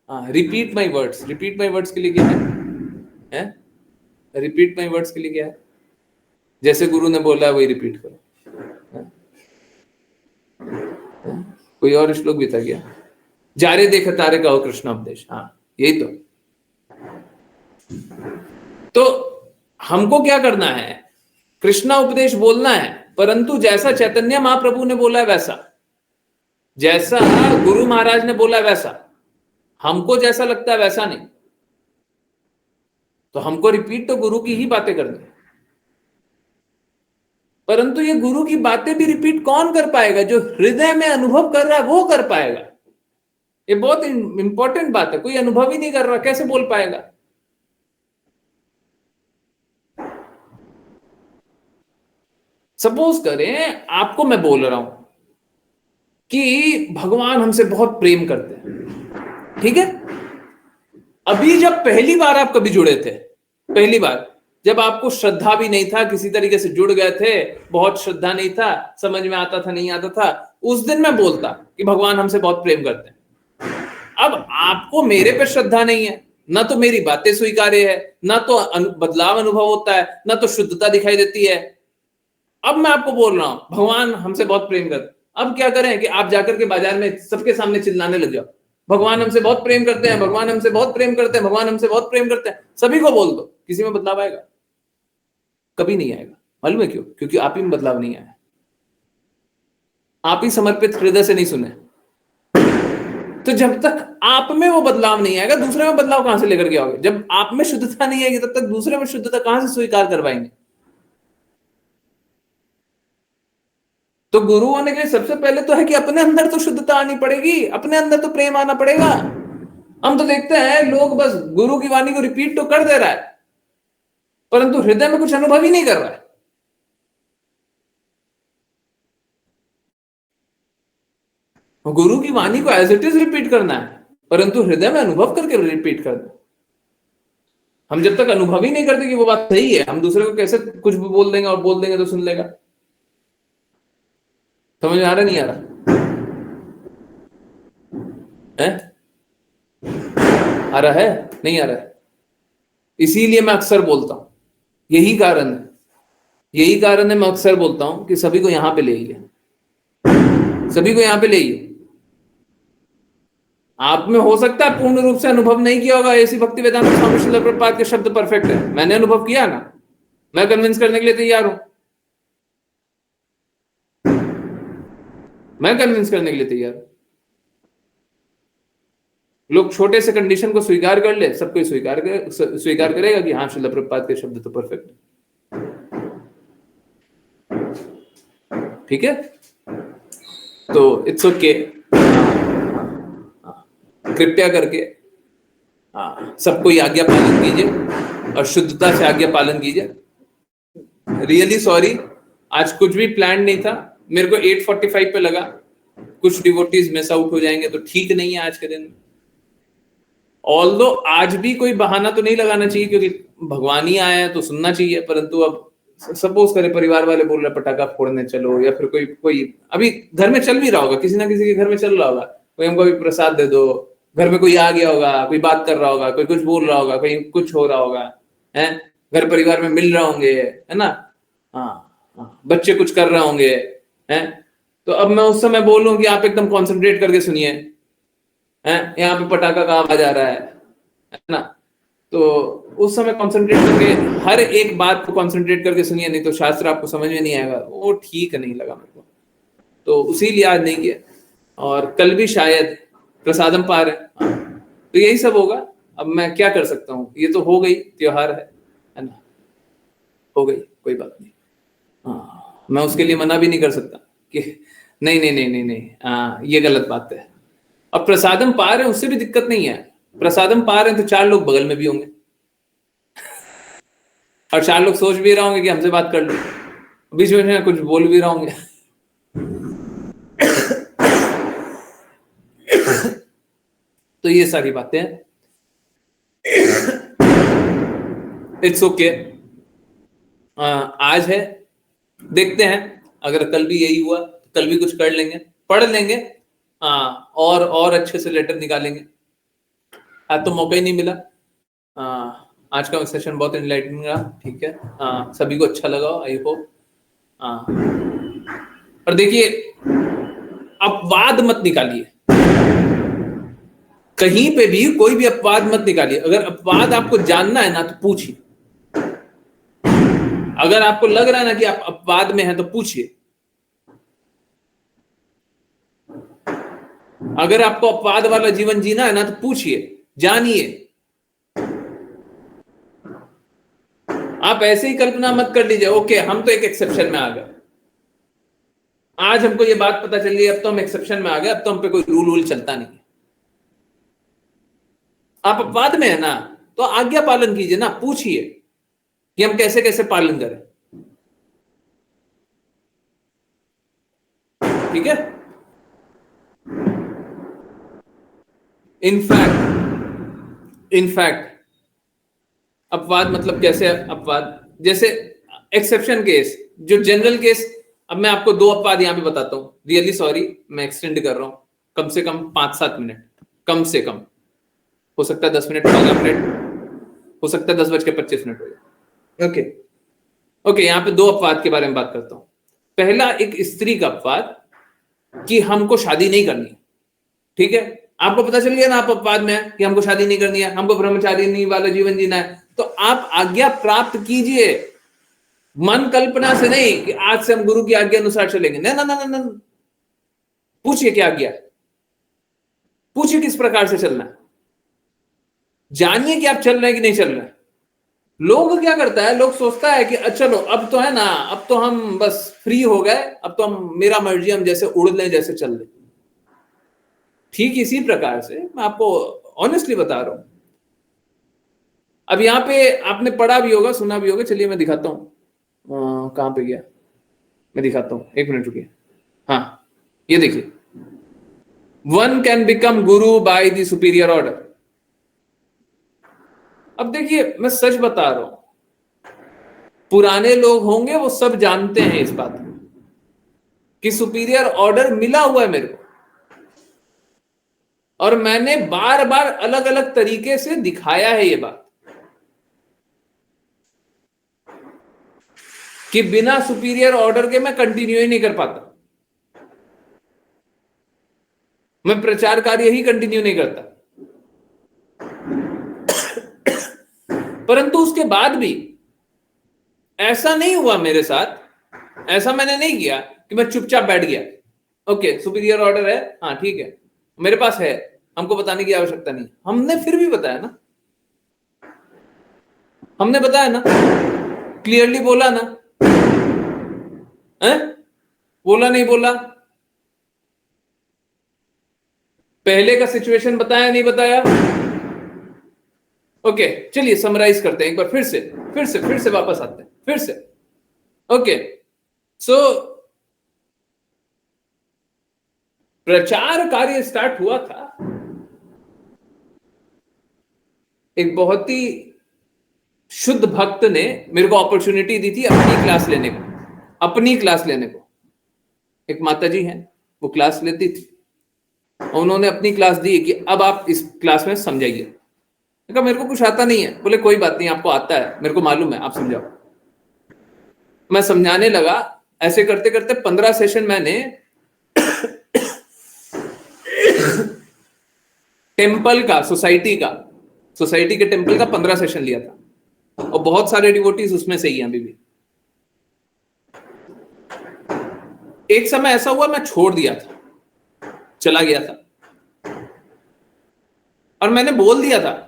repeat my words, repeat my words के लिए क्या है? रिपीट माई वर्ड्स के लिए क्या है? जैसे गुरु ने बोला है वही रिपीट करो। कोई और श्लोक भी था क्या? जारे देख तारे कहो कृष्ण उपदेश, हाँ यही तो हमको क्या करना है, कृष्णा उपदेश बोलना है, परंतु जैसा चैतन्य महाप्रभु ने बोला है वैसा, जैसा गुरु महाराज ने बोला है वैसा, हमको जैसा लगता है वैसा नहीं। तो हमको रिपीट तो गुरु की ही बातें करनी है, परंतु ये गुरु की बातें भी रिपीट कौन कर पाएगा? जो हृदय में अनुभव कर रहा है वो कर पाएगा। ये बहुत इंपॉर्टेंट बात है। कोई अनुभव ही नहीं कर रहा, कैसे बोल पाएगा? सपोज करें आपको मैं बोल रहा हूं कि भगवान हमसे बहुत प्रेम करते हैं, ठीक है। अभी जब पहली बार आप कभी जुड़े थे, पहली बार जब आपको श्रद्धा भी नहीं था, किसी तरीके से जुड़ गए थे, बहुत श्रद्धा नहीं था, समझ में आता था नहीं आता था, उस दिन मैं बोलता कि भगवान हमसे बहुत प्रेम करते हैं। अब आपको मेरे पे श्रद्धा नहीं है, ना तो मेरी बातें स्वीकार्य है, ना तो बदलाव अनुभव होता है, ना तो शुद्धता दिखाई देती है। अब मैं आपको बोल रहा हूं भगवान हमसे बहुत प्रेम करते। अब क्या करें कि आप जाकर के बाजार में सबके सामने चिल्लाने लग जाओ, भगवान हमसे बहुत प्रेम करते हैं, भगवान हमसे बहुत प्रेम करते हैं, भगवान हमसे बहुत प्रेम करते हैं, सभी को बोल दो। किसी में बदलाव आएगा? कभी नहीं आएगा। मालूम है क्यों? क्योंकि आप ही में बदलाव नहीं आया, आप ही समर्पित हृदय से नहीं सुने। तो जब तक आप में वो बदलाव नहीं आएगा, दूसरे में बदलाव कहां से लेकर के आओगे? जब आप में शुद्धता नहीं आएगी, तब तक दूसरे में शुद्धता कहां से स्वीकार करवाएंगे? तो गुरु होने के लिए सबसे पहले तो है कि अपने अंदर तो शुद्धता आनी पड़ेगी, अपने अंदर तो प्रेम आना पड़ेगा। हम तो देखते हैं लोग बस गुरु की वाणी को रिपीट तो कर दे रहा है, परंतु हृदय में कुछ अनुभव ही नहीं कर रहा है। गुरु की वाणी को एज इट इज रिपीट करना है, परंतु हृदय में अनुभव करके रिपीट करना। हम जब तक अनुभव ही नहीं करते कि वो बात सही है, हम दूसरे को कैसे कुछ भी बोल देंगे और बोल देंगे तो सुन लेगा? समझ में आ रहा नहीं आ रहा है? आ रहा है नहीं आ रहा है? इसीलिए मैं अक्सर बोलता हूं, यही कारण है, यही कारण है मैं अक्सर बोलता हूं कि सभी को यहां पे ले आइए, सभी को यहां पे ले आइए। आप में हो सकता है पूर्ण रूप से अनुभव नहीं किया होगा, ऐसी भक्ति वेदांत स्वामी श्रील प्रभुपाद के शब्द परफेक्ट है, मैंने अनुभव किया ना, मैं कन्विंस करने के लिए तैयार हूं, मैं कन्विंस करने के लिए तैयार हूं। लोग छोटे से कंडीशन को स्वीकार कर ले, सबको स्वीकार करेगा कि हाँ श्रील प्रभुपाद के शब्द तो परफेक्ट है। ठीक है, तो इट्स ओके। कृपया करके सबको ये आज्ञा पालन कीजिए और शुद्धता से आज्ञा पालन कीजिए। रियली सॉरी, आज कुछ भी प्लान नहीं था, मेरे को 8:45 पे लगा कुछ डिवोटीज मिस आउट हो जाएंगे तो ठीक नहीं है आज के दिन। ऑल्दो आज भी कोई बहाना तो नहीं लगाना चाहिए क्योंकि भगवान ही आया है तो सुनना चाहिए, परंतु अब सपोज करे परिवार वाले बोल रहे पटाखा फोड़ने चलो, या फिर कोई कोई अभी घर में चल भी रहा होगा, किसी ना किसी के घर में चल रहा होगा, कोई हमको अभी प्रसाद दे दो, घर में कोई आ गया होगा, कोई बात कर रहा होगा, कोई कुछ बोल रहा होगा, कोई कुछ हो रहा होगा, है घर परिवार में मिल रहे होंगे, है ना, बच्चे कुछ कर रहे होंगे, हैं, तो अब मैं उस समय बोलूं कि आप एकदम कॉन्सेंट्रेट करके सुनिए, हैं, यहाँ पे पटाखा का आवाज आ रहा है ना, तो उस समय कॉन्सेंट्रेट करके हर एक बात को कॉन्सेंट्रेट करके सुनिए, नहीं तो शास्त्र आपको समझ में नहीं आएगा, वो ठीक नहीं लगा मेरे को, तो इसीलिए आज नहीं किया। और कल भी शायद प्रसादम पार है, तो यही सब होगा। अब मैं क्या कर सकता हूँ, ये तो हो गई, त्योहार है ना, हो गई, कोई बात नहीं। मैं उसके लिए मना भी नहीं कर सकता कि नहीं नहीं नहीं नहीं नहीं, ये गलत बात है। अब प्रसादम पार है, उससे भी दिक्कत नहीं है, प्रसादम पार है तो 4 लोग बगल में भी होंगे और 4 लोग सोच भी रहे होंगे कि हमसे बात कर लो, बीच में कुछ बोल भी रहे होंगे तो ये सारी बातें हैं, इट्स ओके। आज है, देखते हैं, अगर कल भी यही हुआ तो कल भी कुछ कर लेंगे, पढ़ लेंगे, और अच्छे से लेटर निकालेंगे। आज तो मौका ही नहीं मिला। आज का सेशन बहुत एनलाइटनिंग रहा, ठीक है, सभी को अच्छा लगा, आई होप। और देखिए, अपवाद मत निकालिए, कहीं पे भी कोई भी अपवाद मत निकालिए। अगर अपवाद आपको जानना है ना तो पूछिए, अगर आपको लग रहा है ना कि आप अपवाद में हैं तो पूछिए। अगर आपको अपवाद वाला जीवन जीना है ना तो पूछिए, जानिए। आप ऐसे ही कल्पना मत कर लीजिए, ओके हम तो एक एक्सेप्शन में आ गए, आज हमको ये बात पता चल गई, अब तो हम एक्सेप्शन में आ गए, अब तो हम पे कोई रूल चलता नहीं है। आप अपवाद में है ना तो आज्ञा पालन कीजिए ना, पूछिए कि हम कैसे कैसे पालन करें, ठीक है। इनफैक्ट अपवाद मतलब कैसे अपवाद, जैसे एक्सेप्शन केस, जो जनरल केस, अब मैं आपको 2 अपवाद यहां पे बताता हूं। रियली सॉरी, मैं एक्सटेंड कर रहा हूं, कम से कम 5-7 मिनट, कम से कम, हो सकता है 10 मिनट, 15 मिनट, हो सकता है 10:25 हो जाए। ओके, यहां पे 2 अपवाद के बारे में बात करता हूं। पहला, एक स्त्री का अपवाद कि हमको शादी नहीं करनी है, ठीक है, आपको पता चल गया ना आप अपवाद में है कि हमको शादी नहीं करनी है, हमको ब्रह्मचारिणी वाला जीवन जीना है, तो आप आज्ञा प्राप्त कीजिए, मन कल्पना से नहीं कि आज से हम गुरु की आज्ञा अनुसार चलेंगे, ना ना ना ना, पूछिए क्या आज्ञा, पूछिए किस प्रकार से चलना है, जानिए कि आप चल रहे हैं कि नहीं चल रहे हैं। लोग क्या करता है, लोग सोचता है कि चलो अब तो है ना, अब तो हम बस फ्री हो गए, अब तो हम मेरा मर्जी, हम जैसे उड़ लें जैसे चल लें। ठीक इसी प्रकार से मैं आपको ऑनेस्टली बता रहा हूं। अब यहां पे आपने पढ़ा भी होगा, सुना भी होगा, चलिए मैं दिखाता हूं, कहां पे गया, मैं दिखाता हूं, 1 मिनट रुकिए। हाँ, ये देखिए, one can become Guru by the superior order. अब देखिए, मैं सच बता रहा हूं, पुराने लोग होंगे वो सब जानते हैं इस बात को कि सुपीरियर ऑर्डर मिला हुआ है मेरे को, और मैंने बार बार अलग अलग तरीके से दिखाया है ये बात कि बिना सुपीरियर ऑर्डर के मैं कंटिन्यू ही नहीं कर पाता, मैं प्रचार कार्य ही कंटिन्यू नहीं करता। परंतु उसके बाद भी ऐसा नहीं हुआ मेरे साथ, ऐसा मैंने नहीं किया कि मैं चुपचाप बैठ गया, ओके सुपीरियर ऑर्डर है, हाँ ठीक है, मेरे पास है, हमको बताने की आवश्यकता नहीं। हमने फिर भी बताया ना, हमने बताया ना, क्लियरली बोला ना, है? बोला नहीं बोला, पहले का सिचुएशन बताया नहीं बताया? ओके, चलिए समराइज करते हैं एक बार, फिर से वापस आते हैं, फिर से। ओके, सो प्रचार कार्य स्टार्ट हुआ था। एक बहुत ही शुद्ध भक्त ने मेरे को अपॉर्चुनिटी दी थी अपनी क्लास लेने को। एक माता जी हैं, वो क्लास लेती थी, उन्होंने अपनी क्लास दी कि अब आप इस क्लास में समझाइए। कहा मेरे को कुछ आता नहीं है। बोले कोई बात नहीं, आपको आता है, मेरे को मालूम है, आप समझाओ। मैं समझाने लगा। ऐसे करते करते 15 सेशन मैंने टेम्पल का, सोसाइटी के टेम्पल का 15 सेशन लिया था, और बहुत सारे डिवोटीज उसमें से ही हैं अभी भी। एक समय ऐसा हुआ मैं छोड़ दिया था, चला गया था, और मैंने बोल दिया था,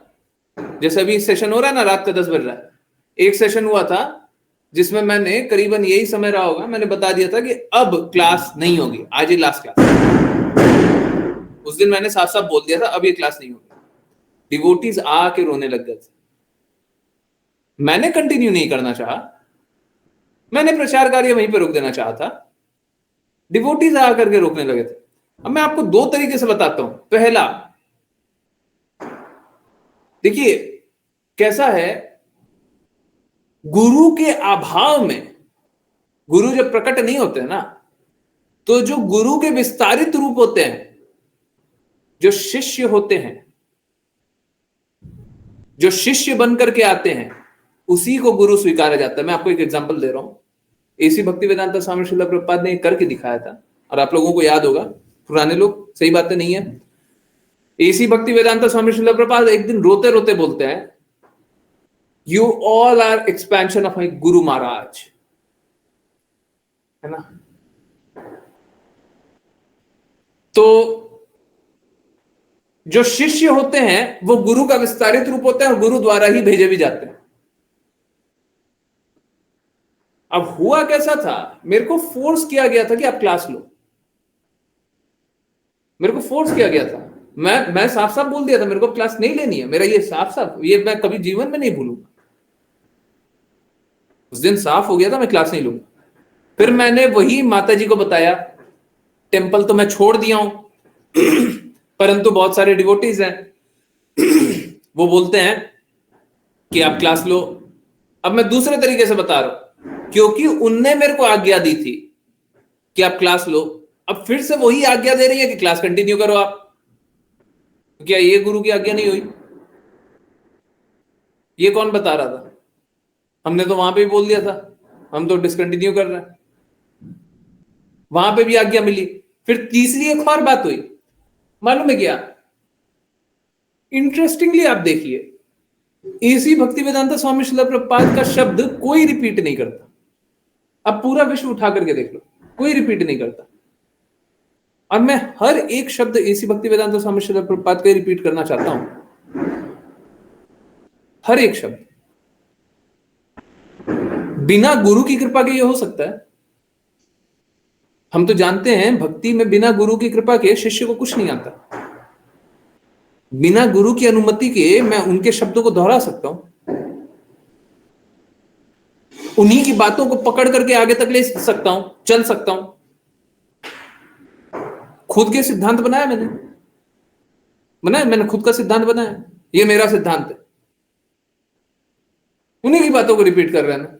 जैसे अभी सेशन हो रहा है ना, रात का 10 बज रहा है, एक सेशन हुआ था जिसमें मैंने करीबन यही समय रहा होगा, मैंने बता दिया था कि अब क्लास नहीं होगी, आज ही लास्ट क्लास। उस दिन मैंने साफ साफ बोल दिया था अब ये क्लास नहीं होगी। डिवोटीज आके रोने लग गए थे। मैंने कंटिन्यू नहीं करना चाहा, मैंने प्रचार कार्य वहीं पे रोक देना चाहा था, डिवोटीज आकर के रोकने लगे थे। अब मैं आपको 2 तरीके से बताता हूं। पहला, देखिए कैसा है, गुरु के अभाव में, गुरु जब प्रकट नहीं होते ना, तो जो गुरु के विस्तारित रूप होते हैं, जो शिष्य होते हैं, जो शिष्य बनकर के आते हैं, उसी को गुरु स्वीकारा जाता है। मैं आपको एक एग्जांपल दे रहा हूं। एसी भक्तिवेदांत स्वामी श्रील प्रभुपाद ने करके दिखाया था, और आप लोगों को याद होगा, पुराने लोग, सही बातें नहीं है। एसी भक्तिवेदांत स्वामी श्रील प्रभुपाद एक दिन रोते रोते बोलते हैं, you all are expansion of my guru Maharaj, है ना। तो जो शिष्य होते हैं वो गुरु का विस्तारित रूप होते हैं, और गुरु द्वारा ही भेजे भी जाते हैं। अब हुआ कैसा था, मेरे को फोर्स किया गया था कि आप क्लास लो, मेरे को फोर्स किया गया था। मैं साफ साफ बोल दिया था मेरे को क्लास नहीं लेनी है, मेरा ये साफ साफ, ये मैं कभी जीवन में नहीं भूलूंगा। उस दिन साफ हो गया था मैं क्लास नहीं लूंगा। फिर मैंने वही माता जी को बताया, टेम्पल तो मैं छोड़ दिया हूं, परंतु बहुत सारे डिवोटीज हैं, वो बोलते हैं कि आप क्लास लो। अब मैं दूसरे तरीके से बता रहा हूं, क्योंकि उनने मेरे को आज्ञा दी थी कि आप क्लास लो, अब फिर से वही आज्ञा दे रही है कि क्लास कंटिन्यू करो आप। क्या ये गुरु की आज्ञा नहीं हुई? ये कौन बता रहा था? हमने तो वहां पे भी बोल दिया था, हम तो डिसकंटिन्यू कर रहे हैं, वहां पे भी आज्ञा मिली। फिर तीसरी एक और बात हुई, मालूम है क्या? इंटरेस्टिंगली आप देखिए, एसी भक्तिवेदांत स्वामी श्रील प्रभुपाद का शब्द कोई रिपीट नहीं करता। अब पूरा विश्व उठा करके देख लो, कोई रिपीट नहीं करता। और मैं हर एक शब्द एसी भक्तिवेदांत स्वामी श्रील प्रभुपाद का रिपीट करना चाहता हूं, हर एक शब्द। बिना गुरु की कृपा के ये हो सकता है? हम तो जानते हैं भक्ति में बिना गुरु की कृपा के शिष्य को कुछ नहीं आता। बिना गुरु की अनुमति के मैं उनके शब्दों को दोहरा सकता हूं, उन्हीं की बातों को पकड़ करके आगे तक ले सकता हूं, चल सकता हूं। खुद के सिद्धांत बनाया मैंने खुद का सिद्धांत बनाया, ये मेरा सिद्धांत है। उन्हीं की बातों को रिपीट कर रहे ना,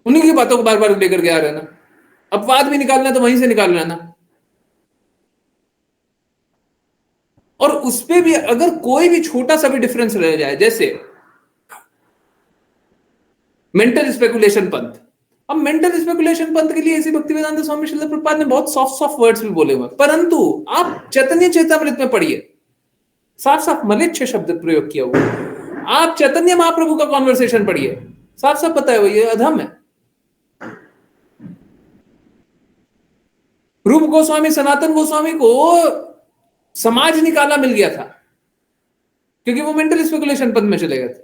उन्हीं की बातों को बार बार लेकर के आ रहे ना। अपवाद भी निकालना तो वहीं से निकाल लेना। और उसपे भी अगर कोई भी छोटा सा भी डिफरेंस रह जाए, जैसे मेंटल स्पेकुलेशन पंथ। अब मेंटल स्पेकुलेशन पंथ के लिए ऐसे भक्तिवेदांत स्वामी श्रील प्रभुपाद ने बहुत सॉफ्ट सॉफ्ट वर्ड्स भी बोले हुए, परंतु आप चैतन्य चेतामृत में पढ़िए, साफ साफ मलेच्छ शब्द प्रयोग किया हुआ। आप चैतन्य महाप्रभु का कॉन्वर्सेशन पढ़िए, साफ साफ बताया हुआ ये अधम है। रूप गोस्वामी, सनातन गोस्वामी को समाज निकाला मिल गया था, क्योंकि वो मेंटल स्पेकुलेशन पद में चले गए थे।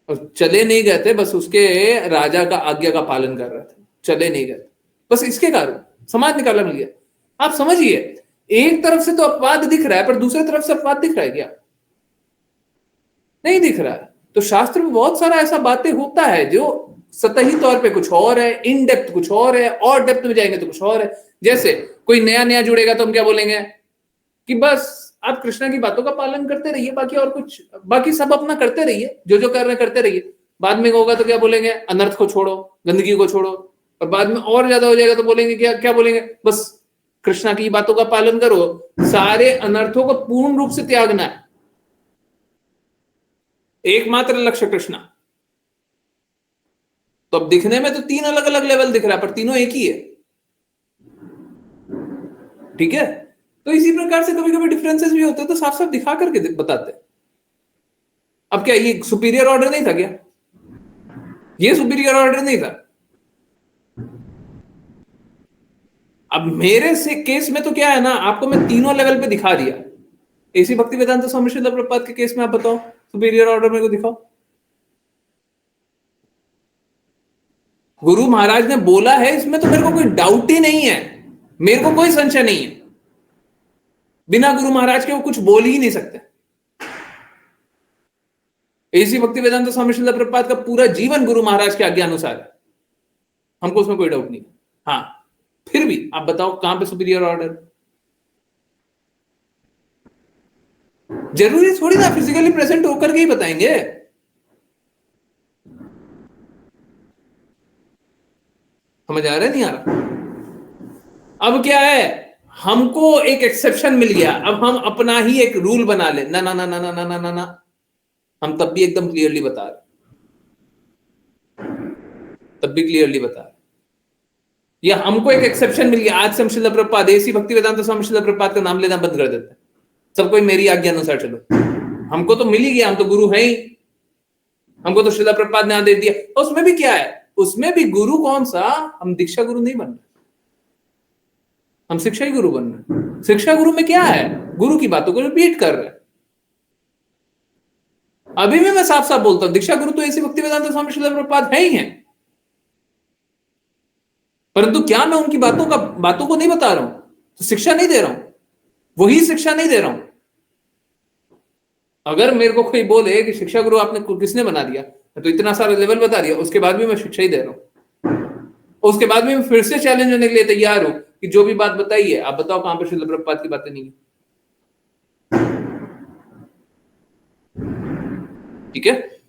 और चले नहीं गए थे बस उसके राजा का आज्ञा का पालन कर रहे थे, चले नहीं गए बस, इसके कारण समाज निकाला मिल गया। आप समझिए, एक तरफ से तो अपवाद दिख रहा है, पर दूसरी तरफ से अपवाद दिख रहा है क्या? नहीं दिख रहा है। तो शास्त्र में बहुत सारा ऐसा बातें होता है जो सतही तौर पे कुछ और है, इन डेप्थ कुछ और है, और डेप्थ में जाएंगे तो कुछ और है। जैसे कोई नया नया जुड़ेगा तो हम क्या बोलेंगे कि बस आप कृष्णा की बातों का पालन करते रहिए, बाकी और कुछ, बाकी सब अपना करते रहिए, जो जो कर रहे हैं करते रहिए। बाद में होगा तो क्या बोलेंगे, अनर्थ को छोड़ो, गंदगी को छोड़ो। और बाद में और ज्यादा हो जाएगा तो बोलेंगे क्या, क्या बोलेंगे, बस कृष्णा की बातों का पालन करो, सारे अनर्थों को पूर्ण रूप से त्यागना है, एकमात्र लक्ष्य कृष्णा। तो अब दिखने में तो तीन अलग अलग लेवल दिख रहा है, पर तीनों एक ही है। ठीक है, तो इसी प्रकार से कभी कभी डिफरेंसेस भी होते हैं, तो साफ साफ दिखा करके बताते हैं। अब क्या ये सुपीरियर ऑर्डर नहीं था क्या? ये सुपीरियर ऑर्डर नहीं था। अब मेरे से केस में तो क्या है ना, आपको मैं तीनों लेवल पे दिखा दिया। ऐसी भक्ति वेदांत स्वामी श्रील प्रभुपाद के केस में आप बताओ, सुपीरियर ऑर्डर मेरे को दिखाओ। गुरु महाराज ने बोला है, इसमें तो मेरे को कोई डाउट ही नहीं है, मेरे को कोई संशय नहीं है। बिना गुरु महाराज के वो कुछ बोल ही नहीं सकते। ऐसी भक्ति वेदांत स्वामी श्रील प्रभुपाद का पूरा जीवन गुरु महाराज के आज्ञा अनुसार है, हमको उसमें कोई डाउट नहीं। हाँ, फिर भी आप बताओ कहां पे सुपीरियर ऑर्डर? जरूरी थोड़ी ना फिजिकली प्रेजेंट होकर के ही बताएंगे। समझ आ रहा है, नहीं आ रहा? अब क्या है, हमको एक एक्सेप्शन मिल गया, अब हम अपना ही एक रूल बना ले। ना ना ना ना ना ना ना ना, हम तब भी एकदम क्लियरली बता रहे, तब भी क्लियरली बता रहे। या हमको एक एक्सेप्शन मिल गया, आज से हम श्रील प्रभुपाद, ऐसी भक्ति वेदांत स्वामी श्रील प्रभुपाद का नाम लेना बंद कर देते हैं, सब कोई मेरी आज्ञा अनुसार चलो। हमको तो मिल ही गया, हम तो गुरु हैं ही, हमको तो श्रील प्रभुपाद ने आदेश दिया। उसमें भी क्या है, उसमें भी गुरु कौन सा, हम दीक्षा गुरु नहीं बन रहे, हम शिक्षा ही गुरु बन रहे। शिक्षा गुरु में क्या है, गुरु की बातों को रिपीट कर रहे। अभी भी मैं साफ साफ बोलता हूं, दीक्षा गुरु तो ऐसी भक्ति वेदांत स्वामी श्रील प्रभुपाद है ही है, परंतु क्या मैं उनकी बातों को नहीं बता रहा हूं, तो शिक्षा नहीं दे रहा हूं, वही शिक्षा नहीं दे रहा हूं। अगर मेरे को कोई बोले कि शिक्षा गुरु आपने किसने बना दिया, तो इतना सारा लेवल बता दिया, उसके बाद भी मैं शिक्षा ही दे रहा हूं। उसके बाद भी मैं फिर से चैलेंज होने के लिए तैयार हूं कि जो भी बात बताई है, आप बताओ कहां पर श्रील प्रभुपाद की बातें नहीं है। ठीक है,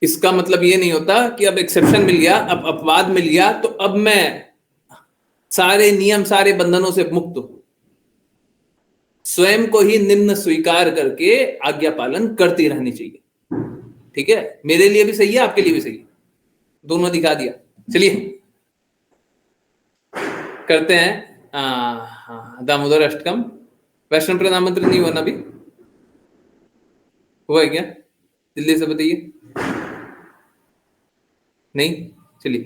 इसका मतलब ये नहीं होता कि अब एक्सेप्शन मिल गया, अब अपवाद मिल गया, तो अब मैं सारे नियम, सारे बंधनों से मुक्त हूं। स्वयं को ही निम्न स्वीकार करके आज्ञा पालन करती रहनी चाहिए। ठीक है, मेरे लिए भी सही है, आपके लिए भी सही है, दोनों दिखा दिया। चलिए करते हैं दामोदर अष्टकम। वैष्णव प्रणाम मंत्र नहीं हुआ ना अभी? हुआ है क्या? जल्दी से बताइए। नहीं, चलिए।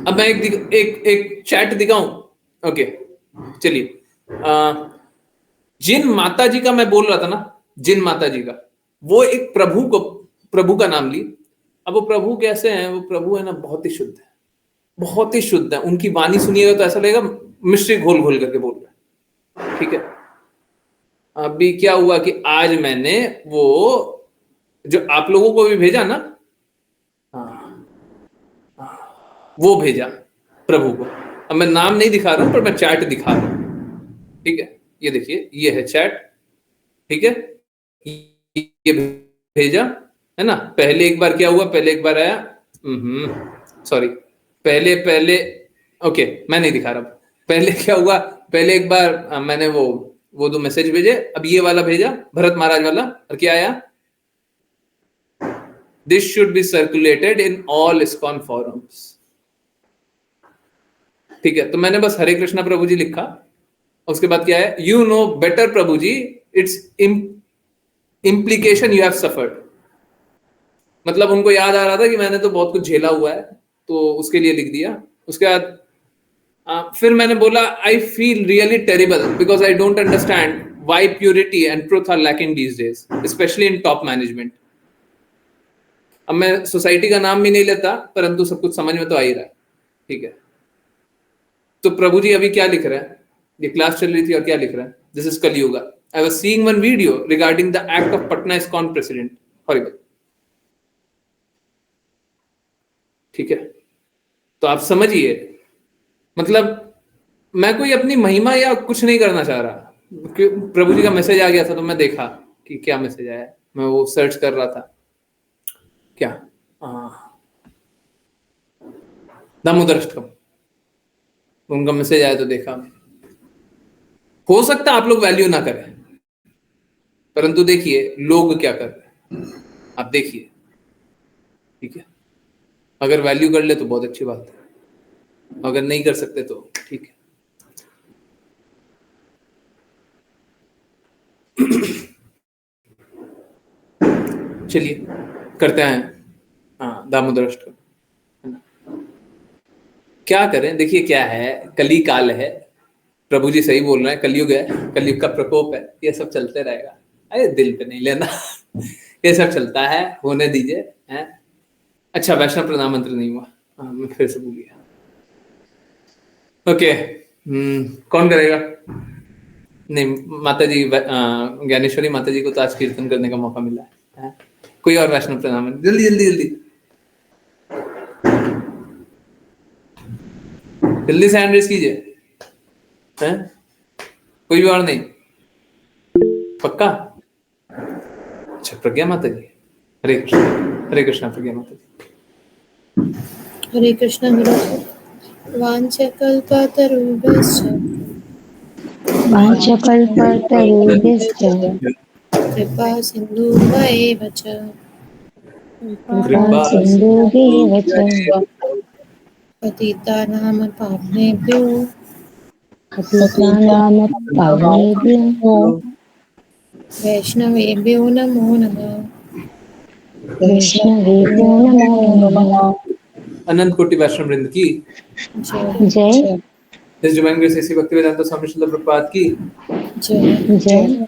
अब मैं एक चैट दिखाऊं। ओके, चलिए। जिन माता जी का मैं बोल रहा था ना, जिन माता जी का, वो एक प्रभु का नाम ली। अब वो प्रभु कैसे हैं? वो प्रभु है ना, बहुत ही शुद्ध है, बहुत ही शुद्ध है। उनकी वाणी सुनिएगा तो ऐसा लगेगा मिश्री घोल घोल करके बोल रहे हैं। ठीक है, अभी क्या हुआ कि आज मैंने वो जो आप लोगों को भी भेजा ना, वो भेजा प्रभु को। अब मैं नाम नहीं दिखा रहा हूं, पर मैं चैट दिखा रहा हूं। ठीक है, ये देखिए, ये है चैट। ठीक है, ये भेजा है ना। पहले एक बार क्या हुआ, पहले एक बार आया, सॉरी, पहले ओके, मैं नहीं दिखा रहा। पहले क्या हुआ, पहले एक बार मैंने वो दो मैसेज भेजे। अब ये वाला भेजा, भरत महाराज वाला, और क्या आया, this should be circulated in all ISKCON forums. ठीक है, तो मैंने बस हरे कृष्णा प्रभु जी लिखा। उसके बाद क्या है, you know better Prabhu ji, it's implication you have suffered. मतलब उनको याद आ रहा था कि मैंने तो बहुत कुछ झेला हुआ है, तो उसके लिए लिख दिया। उसके बाद फिर मैंने बोला, I feel really terrible because I don't understand why purity and truth are lacking these days, specially in top management. अब मैं सोसाइटी का नाम भी नहीं लेता, परंतु सब कुछ समझ में तो आ ही रहा है, ठीक है। तो प्रभु जी अभी क्या लिख रहे हैं, ये क्लास चल रही थी और क्या लिख रहे हैं, this is Kaliyuga. I was seeing one video regarding the act of Patna ISKCON president, horrible, ठीक है। तो आप समझिए, मतलब मैं कोई अपनी महिमा या कुछ नहीं करना चाह रहा, प्रभु जी का मैसेज आ गया था तो मैं देखा कि क्या मैसेज आया है, मैं वो सर्च कर रहा था, क्या दामोदराष्टकम, उनका मैसेज आया तो देखा। हो सकता है आप लोग वैल्यू ना करें, परंतु देखिए लोग क्या कर रहे हैं, आप देखिए, ठीक है। अगर वैल्यू कर ले तो बहुत अच्छी बात है, अगर नहीं कर सकते तो ठीक है। चलिए करते हैं दामोदराष्टकम, है ना। क्या करें, देखिए क्या है, कली काल है, प्रभु जी सही बोल रहे हैं, कलयुग है, कलयुग का प्रकोप है, ये सब चलते रहेगा, अरे दिल पे नहीं लेना ये सब चलता है, होने दीजिए, हैं। अच्छा, वैष्णव प्रणाम मंत्र नहीं हुआ, मैं फिर से भूल गया। ओके, कौन करेगा? नहीं, माता जी, ज्ञानेश्वरी माता जी को तो आज कीर्तन करने का मौका मिला है। कोई और वैष्णव प्रणाम, जल्दी जल्दी जल्दी जल्दी से हैंड रेज कीजिए, हैं? कोई भी और नहीं, पक्का? अच्छा, प्रज्ञा माता जी, हरे कृष्णा प्रज्ञा माता जी। हरे कृष्ण गुरु। वाञ्छकल्पतरुभ्यश्च कृपा सिन्धुभ्येव च पतितानां पावनेभ्यो वैष्णवेभ्यो नमो नमः। अनंत कोटि वैष्णव वृंद की जय इस डिवाइन ग्रेस ऐसी भक्ति वेदांत स्वामी श्रील प्रभुपाद की जय।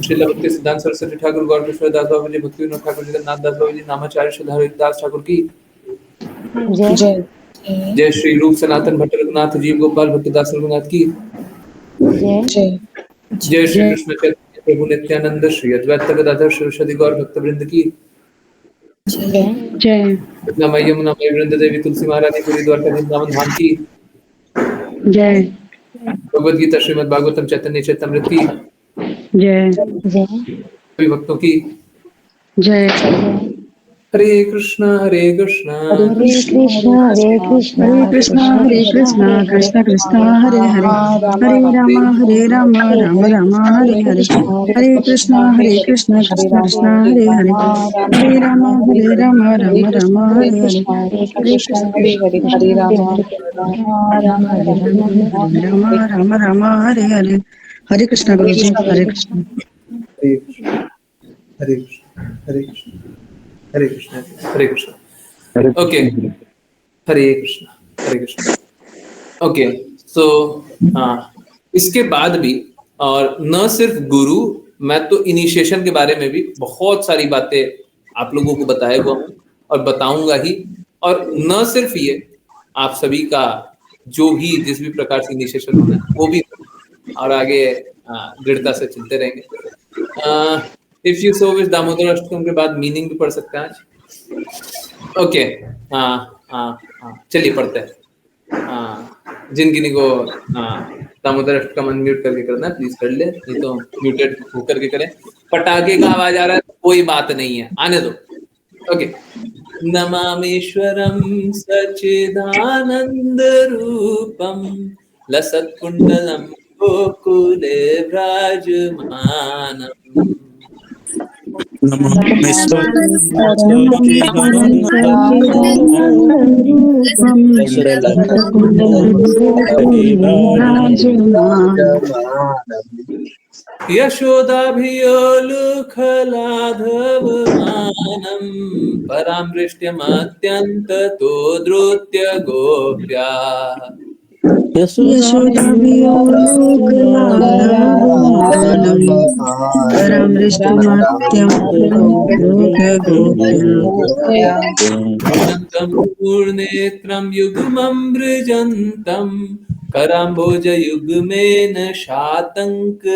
श्रील भक्ति सिद्धांत सरस्वती ठाकुर गौर किशोर दास बाबा जी, भक्ति विनोद ठाकुर जगन्नाथ दास बाबा जी, नामाचार्य श्री हरिदास ठाकुर की जय। जय। श्री रूप सनातन भट्ट रघुनाथ जीव गोपाल भट्टदास रघुनाथ की जय। जय। श्री कृष्ण चैतन्य प्रभु नित्यानंद श्री अद्वैत गदाधर शिवशति गौर भक्त वृंद की जय। नमः यमुनामयी वृंद देवी तुलसी महारानी पुरी द्वारका वृंदावन धाम की जय। भगवद गीता श्रीमद् भागवतम चैतन्य चैतमृत की जय। सभी भक्तों की जय। हरे कृष्णा हरे कृष्णा हरे कृष्णा कृष्ण कृष्ण हरे हरे हरे राम राम राम हरे हरे हरे कृष्णा कृष्ण कृष्ण हरे हरे हरे राम राम राम हरे हरे हरे कृष्ण हरे राम राम राम राम हरे हरे। हरे कृष्णा गुरु जी, हरे कृष्ण। हरे कृष्णा हरे कृष्णा हरे कृष्णा हरे कृष्णा हरे कृष्णा। ओके, हरे कृष्णा। ओके, सो इसके बाद भी, और न सिर्फ गुरु, मैं तो इनिशिएशन के बारे में भी बहुत सारी बातें आप लोगों को बताया हुआ हूँ और बताऊंगा ही। और न सिर्फ ये, आप सभी का जो भी जिस भी प्रकार से इनिशिएशन होना है वो भी, और आगे दृढ़ता से चलते रहेंगे। If you so wish, Damodar Ashtakam के बाद मीनिंग भी पढ़ सकते हैं आज। ओके, चलिए पढ़ते हैं। जिन किन्हीं को दामोदर अष्टकम अनम्यूट करके करना है प्लीज कर ले, नहीं तो म्यूटेड होकर के करें। पटाखे का आवाज आ रहा है तो कोई बात नहीं है, आने दो। ओके, नमामीश्वरं सच्चिदानंद रूपम लसत्कुंडलम गोकुले विराजमानम् यशोदाभियोलुखलाधवमानं परामृष्ट्यमत्यन्ततो धृत्य गोप्या यशोदाभियोगलालनम् परमृष्टमत्यं पूर्णेत्रं युग्मं मृजन्तं कराम्भोजयुग्मेन शातङ्कनेत्रम्